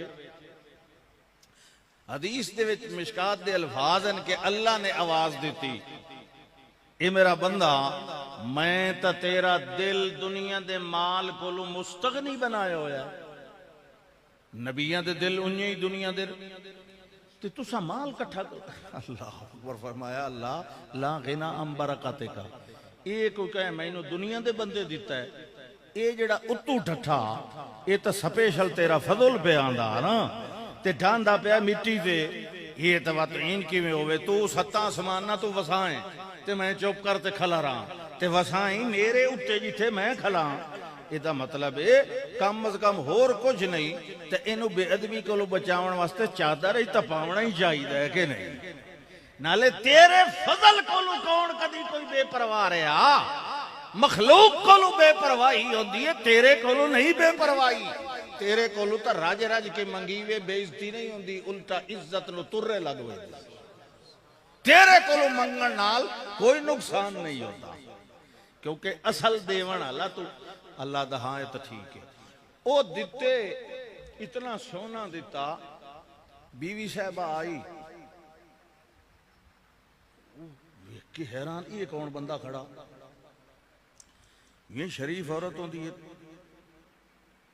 حدیث دے وچ مشکات دے الفاظ ہیں کہ اللہ نے آواز دیتی اے میرا بندہ میں تا تیرا دل دنیا دے مال کولو مستغنی بنایا ہویا نبیاں دے دل انہیں ہی دنیا دے تے تسا مال کٹھا اللہ اکبر فرمایا اللہ لا غنا ام برکاتے کا ایک کو کہے میں انہوں دنیا دے بندے دیتا ہے اے جڑا اتو ٹھٹھا اے تا سپیشل تیرا فضل پہ آندہ نا تے ڈھاندا پہ مٹی دے یہ تو بات این کی میں ہوئے تو ستاں سماننا تو وسائیں تے میں چوپ کرتے کھلا رہا تے وسائیں میرے اتے جتھے میں کھلا یہ دا مطلب ہے کم از کم ہور کچھ نہیں تے اینو بے ادبی کو بچاون واسطے چادر ہی تپاونا ہی چاہیے کہ نہیں نالے تیرے فضل کو کون کدی کوئی بے پرواہ رہا مخلوق کو بے پرواہی ہوندی ہے تیرے کو نہیں بے پرواہی تیرے کو تو راج راج کے منگی وے بے عزتی نہیں ہوندی الٹا عزت نو ترے لگ ہوئے تیرے کو منگن نال کوئی نقصان نہیں ہوتا کیونکہ اصل دیون اللہ تو اللہ دا ہاں تو ٹھیک ہے او دیتے اتنا سونا دیتا بیوی صاحبہ آئی کہ حیران یہ کون بندہ کھڑا یہ شریف عورت ہوندی ہے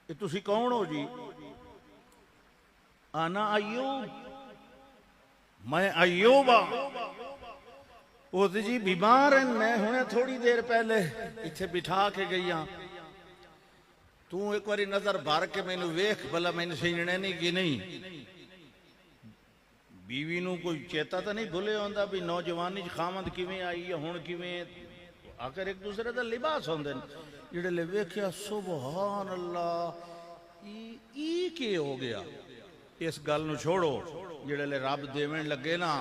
یہ تسی کون ہو جی انا ایوب میں ایوب وہ جی بیمار ہیں میں ہونے تھوڑی دیر پہلے اتھے بٹھا کے گئی ہاں تو ایک باری نظر بھار کے میں نے ویکھ بھلا میں نے سجنے نہیں کی نہیں بیوی نو کوئی چیتا تو نہیں بھولے ہوندا بھی نوجوانی خامد کیویں آئی ہے ہن کیویں آخر ایک دوسرے دا لباس ہوندے جڑے لے ویکھیا سبحان اللہ ای کی ہو گیا اس گل نو چھوڑو جڑے لے رب دیویں لگے نا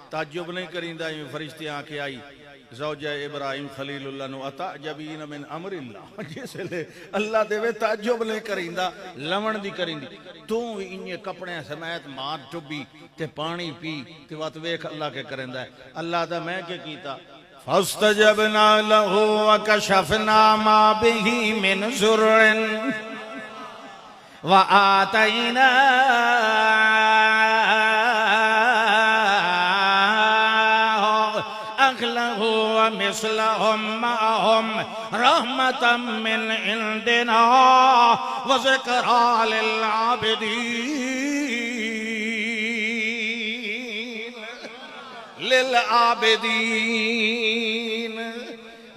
تعجب نہیں کریندا فرشتے آ کے آئی زوجہ ابراہیم خلیل اللہ نو اتعجبین من امر اللہ جس لے اللہ دے وے تعجب نہیں کریندا لمن دی کریندی تو انہے کپڑے سمیت مار ٹبی تے پانی پی تے وات ویکھ اللہ کے کریندا ہے اللہ دا میں کے کیتا فاستجبنا له وكشفنا ما به من ضر وآتينا أهله ومثلهم معهم رحمة من عندنا وذكرى للعابدين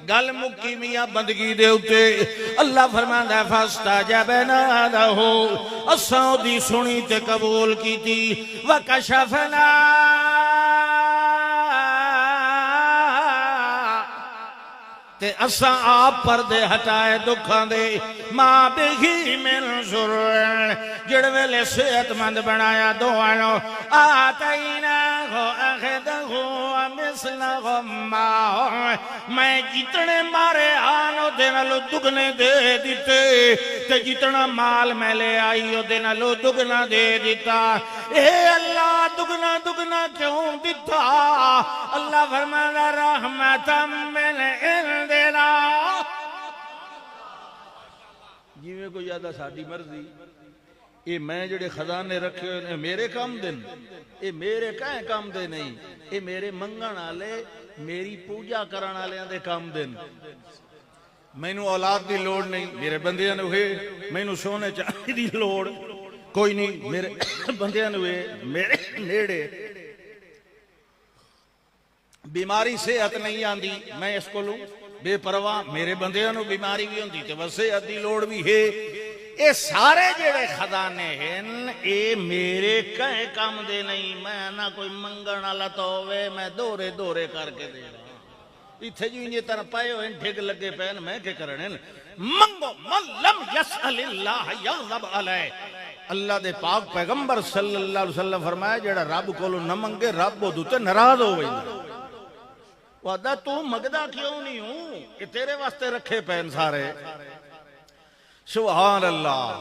گل مکی میاں بندگی دے اتے اللہ فرماندا ہے فاستجبنا له اساں دی سنی تے قبول کیتی وکشفنا تے اساں آپ پردے ہٹائے دکھاں دے ماں بہی من ضر جڑ ویلے صحت مند بنایا دوانو آتینا ہو اخدہ ومثلہم معاہم میں جتنے مارے آنو دینالو دگنے دے دیتے تے جتنا مال میں لے آئیو دینالو دگنا دے دیتا اے اللہ دگنا دگنا کیوں دیتا اللہ فرمانا رحمتا من عندنا جی میں کوئی یادہ ساڑھی مرضی اے میں جڑے خزانے رکھے ہوئے میرے کام دن اے میرے کہیں کام دے نہیں اے میرے منگن آلے میری پوجا کران آلے دے کام دن میں نو اولاد دی لوڑ نہیں میرے بندیاں نو ہے میں نو سونے چاہی دی لوڑ کوئی نہیں میرے بندیاں نو ہے میرے نیڑے بیماری صحت نہیں آندی میں اس کو لوں بے پرواہ میرے بندیاں نو بیماری بھی ہوندی تے بس صحت دی لوڑ بھی ہے اے سارے جڑے خزانے ہیں اے میرے کہیں کام دے نہیں میں نہ کوئی منگن والا تو ہوئے میں دورے دورے کر کے دے رہا اتھے جو انجے طرح پائے ہوئے ٹھیک لگے پہن میں کے کرنے منگو من لم یسأل اللہ یغضب علیہ اللہ دے پاک پیغمبر صلی اللہ علیہ وسلم فرمایا جڑا رب کولو نہ منگے رب وہ دوتے ناراض ہو گئی وعدہ تو مگدہ کیوں نہیں ہوں کہ تیرے واسطے رکھے پہن سارے سبحان اللہ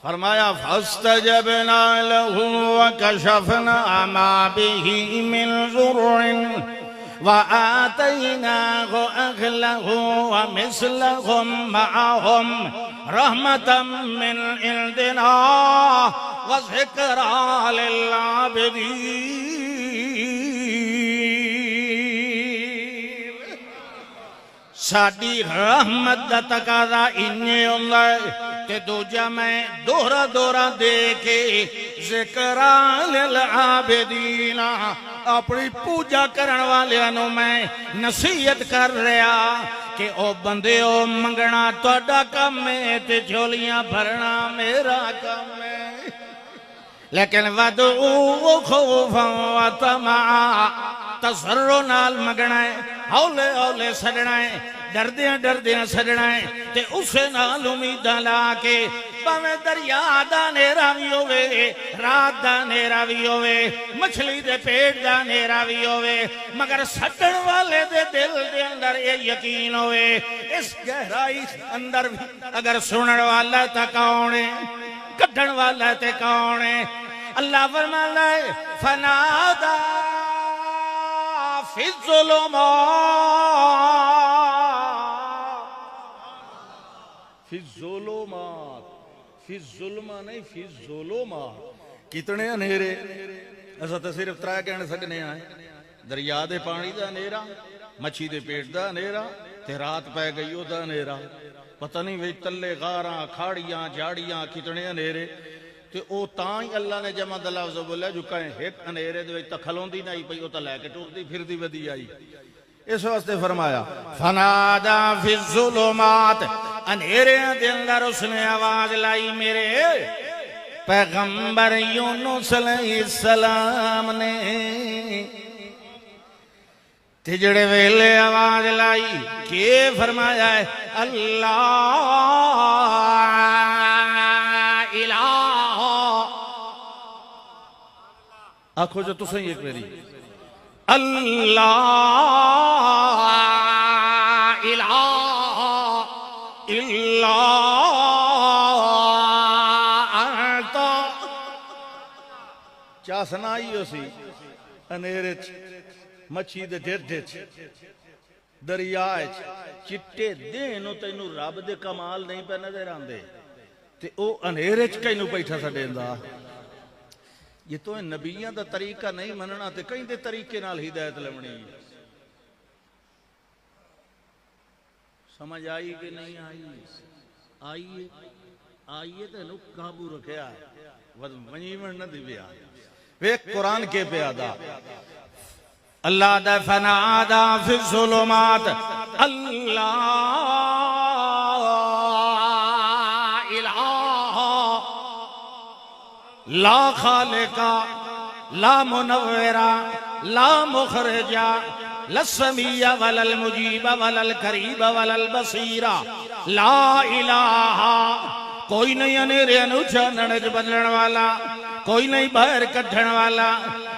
فرمایا فاستجبنا له وكشفنا ما به من ضر وآتيناه أهله ومثلهم معهم رحمة من عندنا وذكرى للعابدين ساڑی رحمت دا تقاضا انہیں اللہ تے دوجہ میں دورہ دورہ دے کے ذکرہ للعابدین اپنی پوجا کرن والے انہوں میں نصیحت کر رہا کہ او بندے او منگنا توڑا کم ہے تے جھولیاں بھرنا میرا کم ہے لیکن وَدْعُوا خَوْفًا وَطَمَعًا تسرو نال مگنا ہے ہولے ہولے سجنا ہے ڈردیاں ڈردیاں سجنا ہے تے اسے نال امیداں لا کے باویں دریا دا نیرا بھی ہوئے رات دا نیرا بھی ہوئے مچھلی دے پیٹ دا نیرا بھی ہوئے مگر سٹن والے دے دل دے اندر یہ یقین ہوئے اس گہرائی اندر بھی اگر سنن والا تا کونے کڈن والا تے کونے اللہ فرماتا ہے فنادا فی الظلمات فی الظلمہ نہیں فی الظلمات کتنے انہیرے ایسا تو صرف ترائے کہنے سکنے آئے دریا دے پانی دا انہیرا مچھی دے پیٹ دا انہیرا تے رات پہ گئیو دا انہیرا پتہ نہیں وی تلے غاراں کھاڑیاں جاڑیاں کتنے انہیرے تے او تائیں اللہ نے جمع دلافظ بولیا جو کہیں ایک انہیرے دے تکھلوں دی نہیں پئی او تا لے کے ٹوک دی پھر دی ودی آئی اس واسطے فرمایا فنادا فی الظلمات انہیرے دے اندر اس نے آواز لائی میرے پیغمبر یونس علیہ السلام نے تجڑے ویلے آواز لائی کہ فرمایا ہے اللہ الہ آنکھو جو تسیں ایک میری اللہ الہ الا انت چا سنائی اسی انیرے مچھی دے ڈھڈے دریائے چٹے دینو تینو رب دے کمال نہیں پہ نظر آندے تے او انیرے کینو بیٹھا سڈیندا یہ تو نبیاں دا طریقہ نہیں مننا تے کہیں دے طریقے نال ہدایت لمنی سمجھ آئی کہ نہیں آئی آئیے تے نو قابو رکھیا ونیمن نہ دی بیا ویک قرآن کے پیادا اللہ دا فنادا فی الظلمات اللہ الہ لا خالقا لا منورا لا مخرجا لا السمیع ولا المجیب ولا القریب ولا البصیر لا الہ کوئی نہیں انیرے انوچا نڑج بدلن والا کوئی نہیں باہر کٹھن والا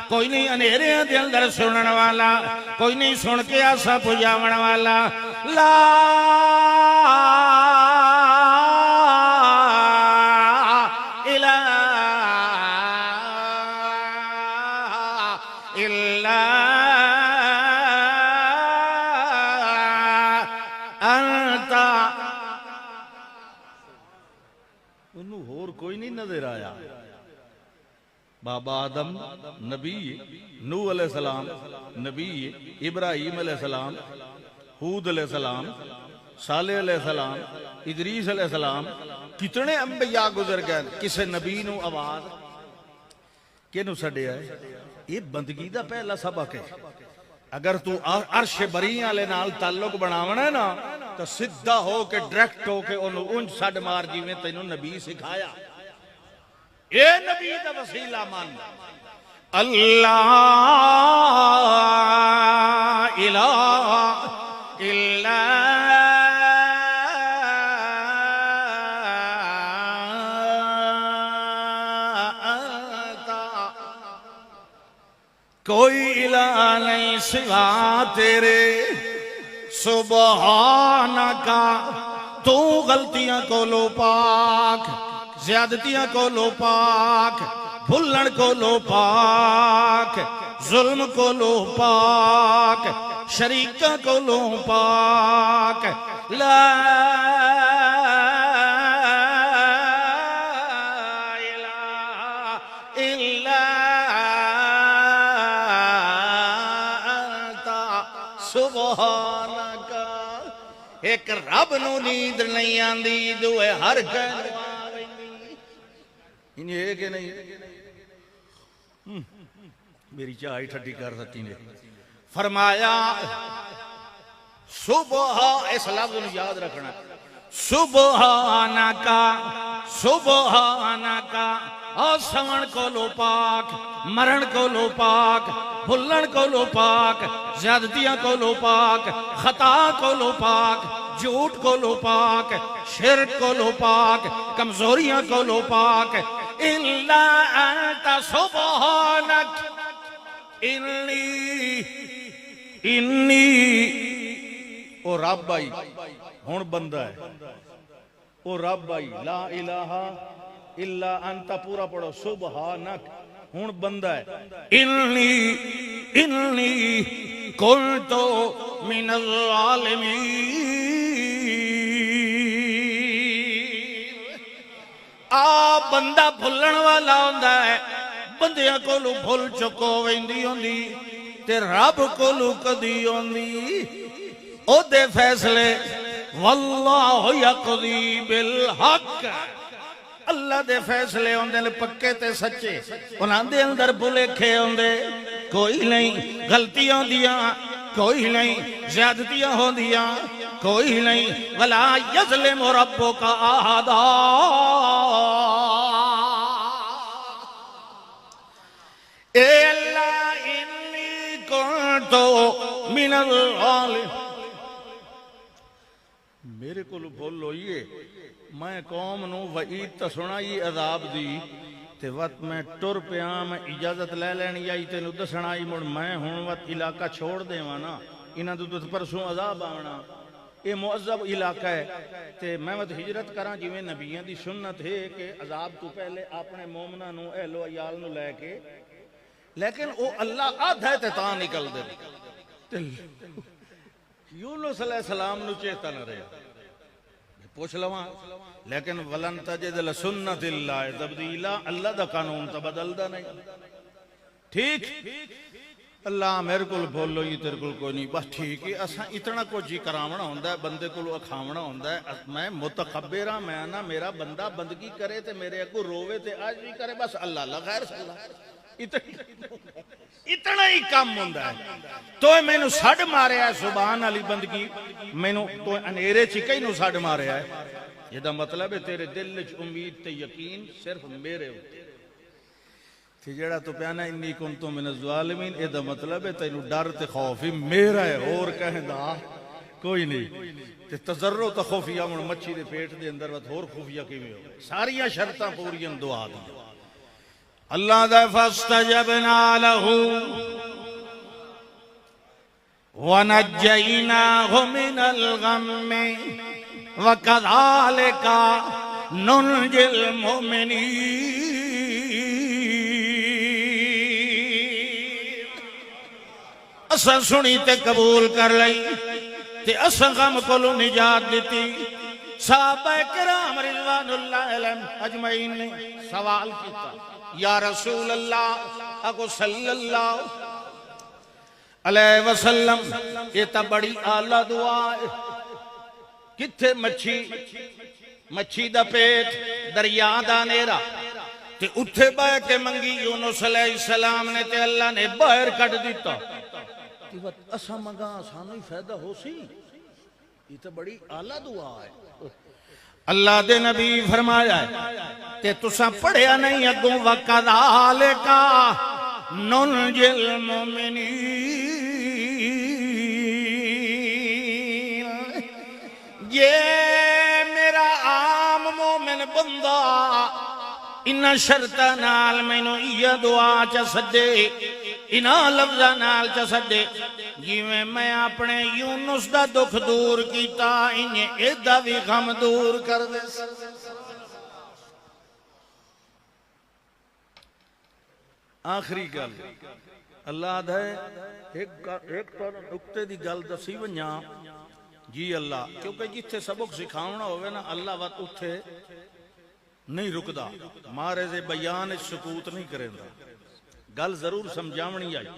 کوئی نہیں انیرے دے اندر سنن والا کوئی نہیں سن کے آسا پجاون والا لا الہ الا انت انہوں ہور کوئی نہیں نظر آیا بابا آدم نبی نوح علیہ السلام نبی ابراہیم علیہ السلام ہود علیہ السلام صالح علیہ السلام ادریس علیہ السلام کتنے انبیاء گزر گئے کسے نبی نو آواز کینو سڑے آئے یہ بندگی دا پہلا سبق ہے اگر تو عرش بری والے نال تعلق بناونا ہے نا تو سدھا ہو کے ڈائریکٹ ہو کے انہوں انج سڈ مار جی میں تینوں نبی سکھایا اے نبی دا وسیلہ مان اللہ الہ الا انت کوئی الہ نہیں سوا تیرے سبحانکا تو غلطیاں کو لو پاک زیادتیاں کو لو پاک بھلن کو لو پاک ظلم کو لو پاک شریکہ کو لو پاک لا الہ الا انت سبحانکا ایک رب نو نیند نہیں آندی دوئے ہر گھر انہیں ہے کہ نہیں میری چاہی ٹھٹی کر سکتی نے فرمایا صبح اس لفظ نے یاد رکھنا سبحانکا سبحانکا اور سمن کو لو پاک، مرن کو لو پاک، بھلن کو لو پاک، زیادتیاں کو لو پاک، خطا کو لو پاک، جھوٹ کو لو پاک، شرک کو لو پاک، کمزوریاں کو لو پاک۔ الا انت سبحانک انی او رب آئی ہون بندہ ہے، او رب آئی لا الہ الا انت پورا پڑھو سبحانک ہون بندہ ہے، انی کنت من الظالمین۔ آ بندہ بھلن والا ہوندا ہے، بندیاں کولو بھول چکو ویندی ہوندی تے رب کولو کدی ہوندی، او دے فیصلے واللہ یقضی بالحق، اللہ دے فیصلے ہوندے نے پکے تے سچے، انہاں دے اندر بھلیکھے ہوندے کوئی نہیں، غلطیاں ہوندیاں کوئی نہیں، زیادتیاں ہوندیاں کوئی نہیں۔ ولا یظلم ربک احدا، اے اللہ انی کنت من الظالمین، میرے کو بھول ہوئیے میں قوم نو وعید تا سنائی عذاب دی تے وقت میں ٹر پیا، میں اجازت لے لینی آئی تے نو دسنائی مڑ میں ہوں وقت علاقہ چھوڑ دے وانا، انہاں تو پرسوں عذاب آنا، یہ معذب علاقہ ہے تے میں وقت ہجرت کراں جویں نبیوں دی سنت ہے کہ عذاب تو پہلے اپنے مومناں نو اہل و عیال نو لے کے، لیکن او اللہ آدھا تے تاں نکل دے، یونس علیہ السلام نو چیتا نہ رہا، پوچھ لواں، لیکن ولن تجد لسنت اللہ تبدیلا، اللہ دا قانون تا بدل دا نہیں، ٹھیک اللہ میرے کل بولو یہ تیرے کل کوئی نہیں، بس ٹھیک ہے، اساں اتنا کو جی کرامنا ہوندہ ہے، بندے کلو اکھامنا ہوندہ ہے، میں متقبرہ میں آنا میرا بندہ بندگی کرے تے میرے اگو روے تے آج بھی کرے، بس اللہ اللہ غیر صلی اللہ، اتنا ہی کام ہوندہ ہے۔ تو میں نو ساڑھ مارے ہے سبحان علی بندگی، میں نو تو انیرے چکے نو ساڑھ مارے ہے، یہ دا مطلب ہے تیرے دل چ امید تے یقین صرف میرے ہوتے، کہ جڑا تو پیانا انی کنتو من الظالمین، یہ دا مطلب ہے تینو ڈر تے خوف ہی میرا ہے، اور کہیں دا کوئی نہیں، تے تذرو تا خوفیہ من مچھی دے پیٹ دے اندر وقت اور خوفیہ کی میں ہو، ساریاں شرطاں پوریاں دعا دی اللہ دا فاستجبنا له ونجیناہ من الغم وکذالک ننجی المؤمنین۔ اساں سنی تے قبول کر لئی تے اساں غم کولو نجات دیتی۔ صحابہ کرام رضوان اللہ علیہم اجمعین نے سوال کیتا، یا رسول اللہ اگو صلی اللہ علیہ وسلم، یہ تا بڑی اعلیٰ دعا ہے، کتھے مچھی دا پیٹ دریا دا نیرا تے اتھے بہ کے منگی یونس علیہ السلام نے تے اللہ نے باہر کٹ دیتا، کہ وقت اسا منگا آسانو ہی فائدہ ہو سی، یہ تا بڑی اعلیٰ دعا ہے۔ اللہ دے نبی فرمایا ہے کہ تساں پڑھیا نہیں اگوں وَكَذَلِكَ نُنْجِي الْمُؤْمِنِينَ، یہ میرا عام مومن بندہ انہا شرطہ نال میں نو یہ دعا چا سدے، انہا لفظہ نال چا سدے، جیویں میں اپنے یونس دا دکھ دور کیتا انہیں ایدہ بھی غم دور کر دے۔ آخری گل اللہ دے ایک نکتے دی گل دسی ونجا، جی اللہ، کیونکہ جتھے سبق سکھاؤنا ہوئے نا اللہ وقت اتھے نہیں رکدا، مارے سے بیان سکوت نہیں کریں دا، گل ضرور سمجھاونی آئی،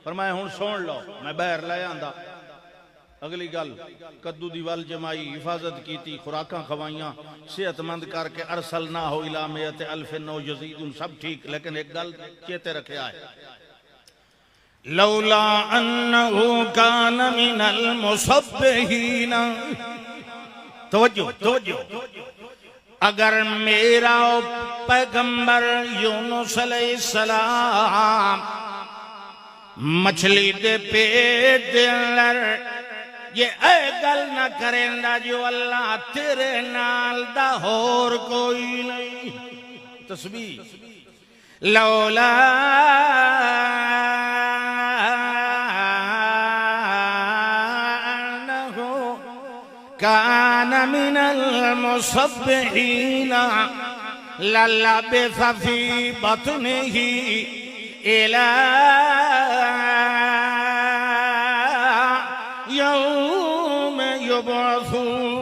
فرمایا ہون سون لو، میں باہر لے آندا، اگلی گل کدو دیوال جمائی، حفاظت کیتی، خوراکاں خوائیاں، صحت مند کر کے ارسلنا ہو الہ میت الف نو یزیدن، سب ٹھیک، لیکن ایک گل چیتے رکھے آئے، لولا انہو کان من المصبحین، توجہ اگر میرا پیغمبر یونس علیہ السلام مچھلی دے پیٹ دے اندر یہ اے گل نہ کریندا جو اللہ تیرے نال دا ہور کوئی نہیں. تسبیح لولا انه كان من المسبحين للبث في بطنه إلى يوم يبعثون.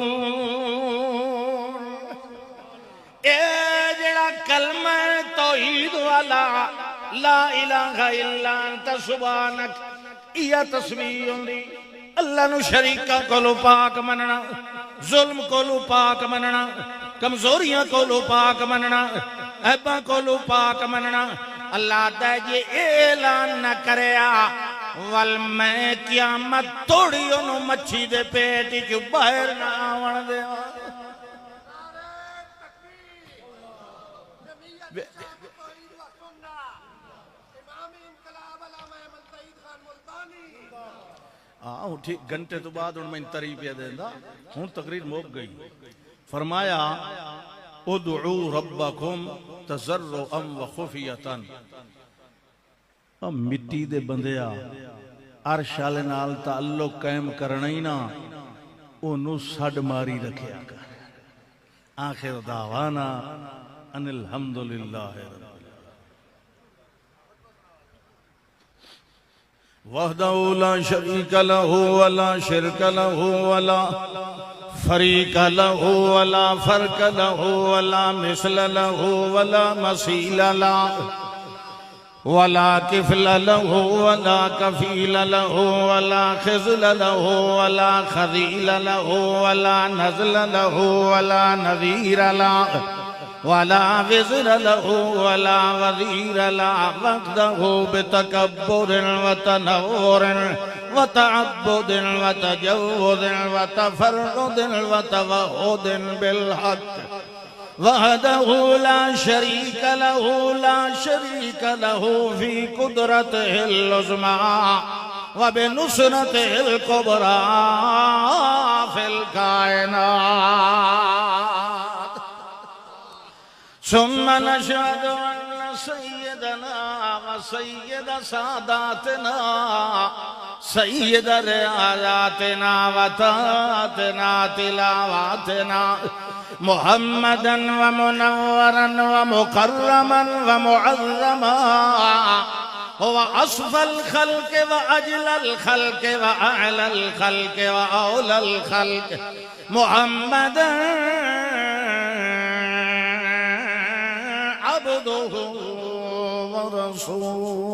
اے جڑا کلمہ توحید والا لا الہ الا انت سبحانک یہ تسبیح ہوندی. اللہ نو شریکہ کولو پاک مننا، ظلم کولو پاک مننا، کمزوریاں کولو پاک مننا، عیباں کولو پاک مننا. اللہ دا یہ اعلان نہ کریا ول میں قیامت توڑی انہوں مچھی دے پیٹی جو باہر نہ آون دے. ٹھیک گھنٹے تو بعد ان میں انتری پہ دیندہ ہوں تقریر موک گئی. فرمایا ادعو ربکم تضرعا وخفیتا. مٹی دے بندیا عرش والے نال تعلق قائم کرنا ہی نا انہوں سڈ ماری رکھیا کر. آخر دعوانا ان الحمدللہ رب وحدہ لا شریک لہ ولا شرک لہ ولا فریق لہ ولا فرق لہ ولا مثل لہ ولا مثیل لہ ولا کفل لہ ولا کفیل لہ ولا خزل لہ ولا خذیل لہ ولا نزل لہ ولا نذیر لہ ولا وزر له ولا وزیر له وحده بتکبر وتنور وتعبد وتجود وتفرد وتوحد بالحق وحده لا شريك له لا شريك له في قدرته العظمى وبنصرته الكبرى في الكائنات. ثم نشهد أن سيدنا وسيد ساداتنا سيد رعاياتنا وتاتنا تلاواتنا محمدا ومنورا ومكرما ومعظما هو أصفى الخلق وأجل الخلق وأعلى الخلق وأولى الخلق محمدا عبده ورسوله.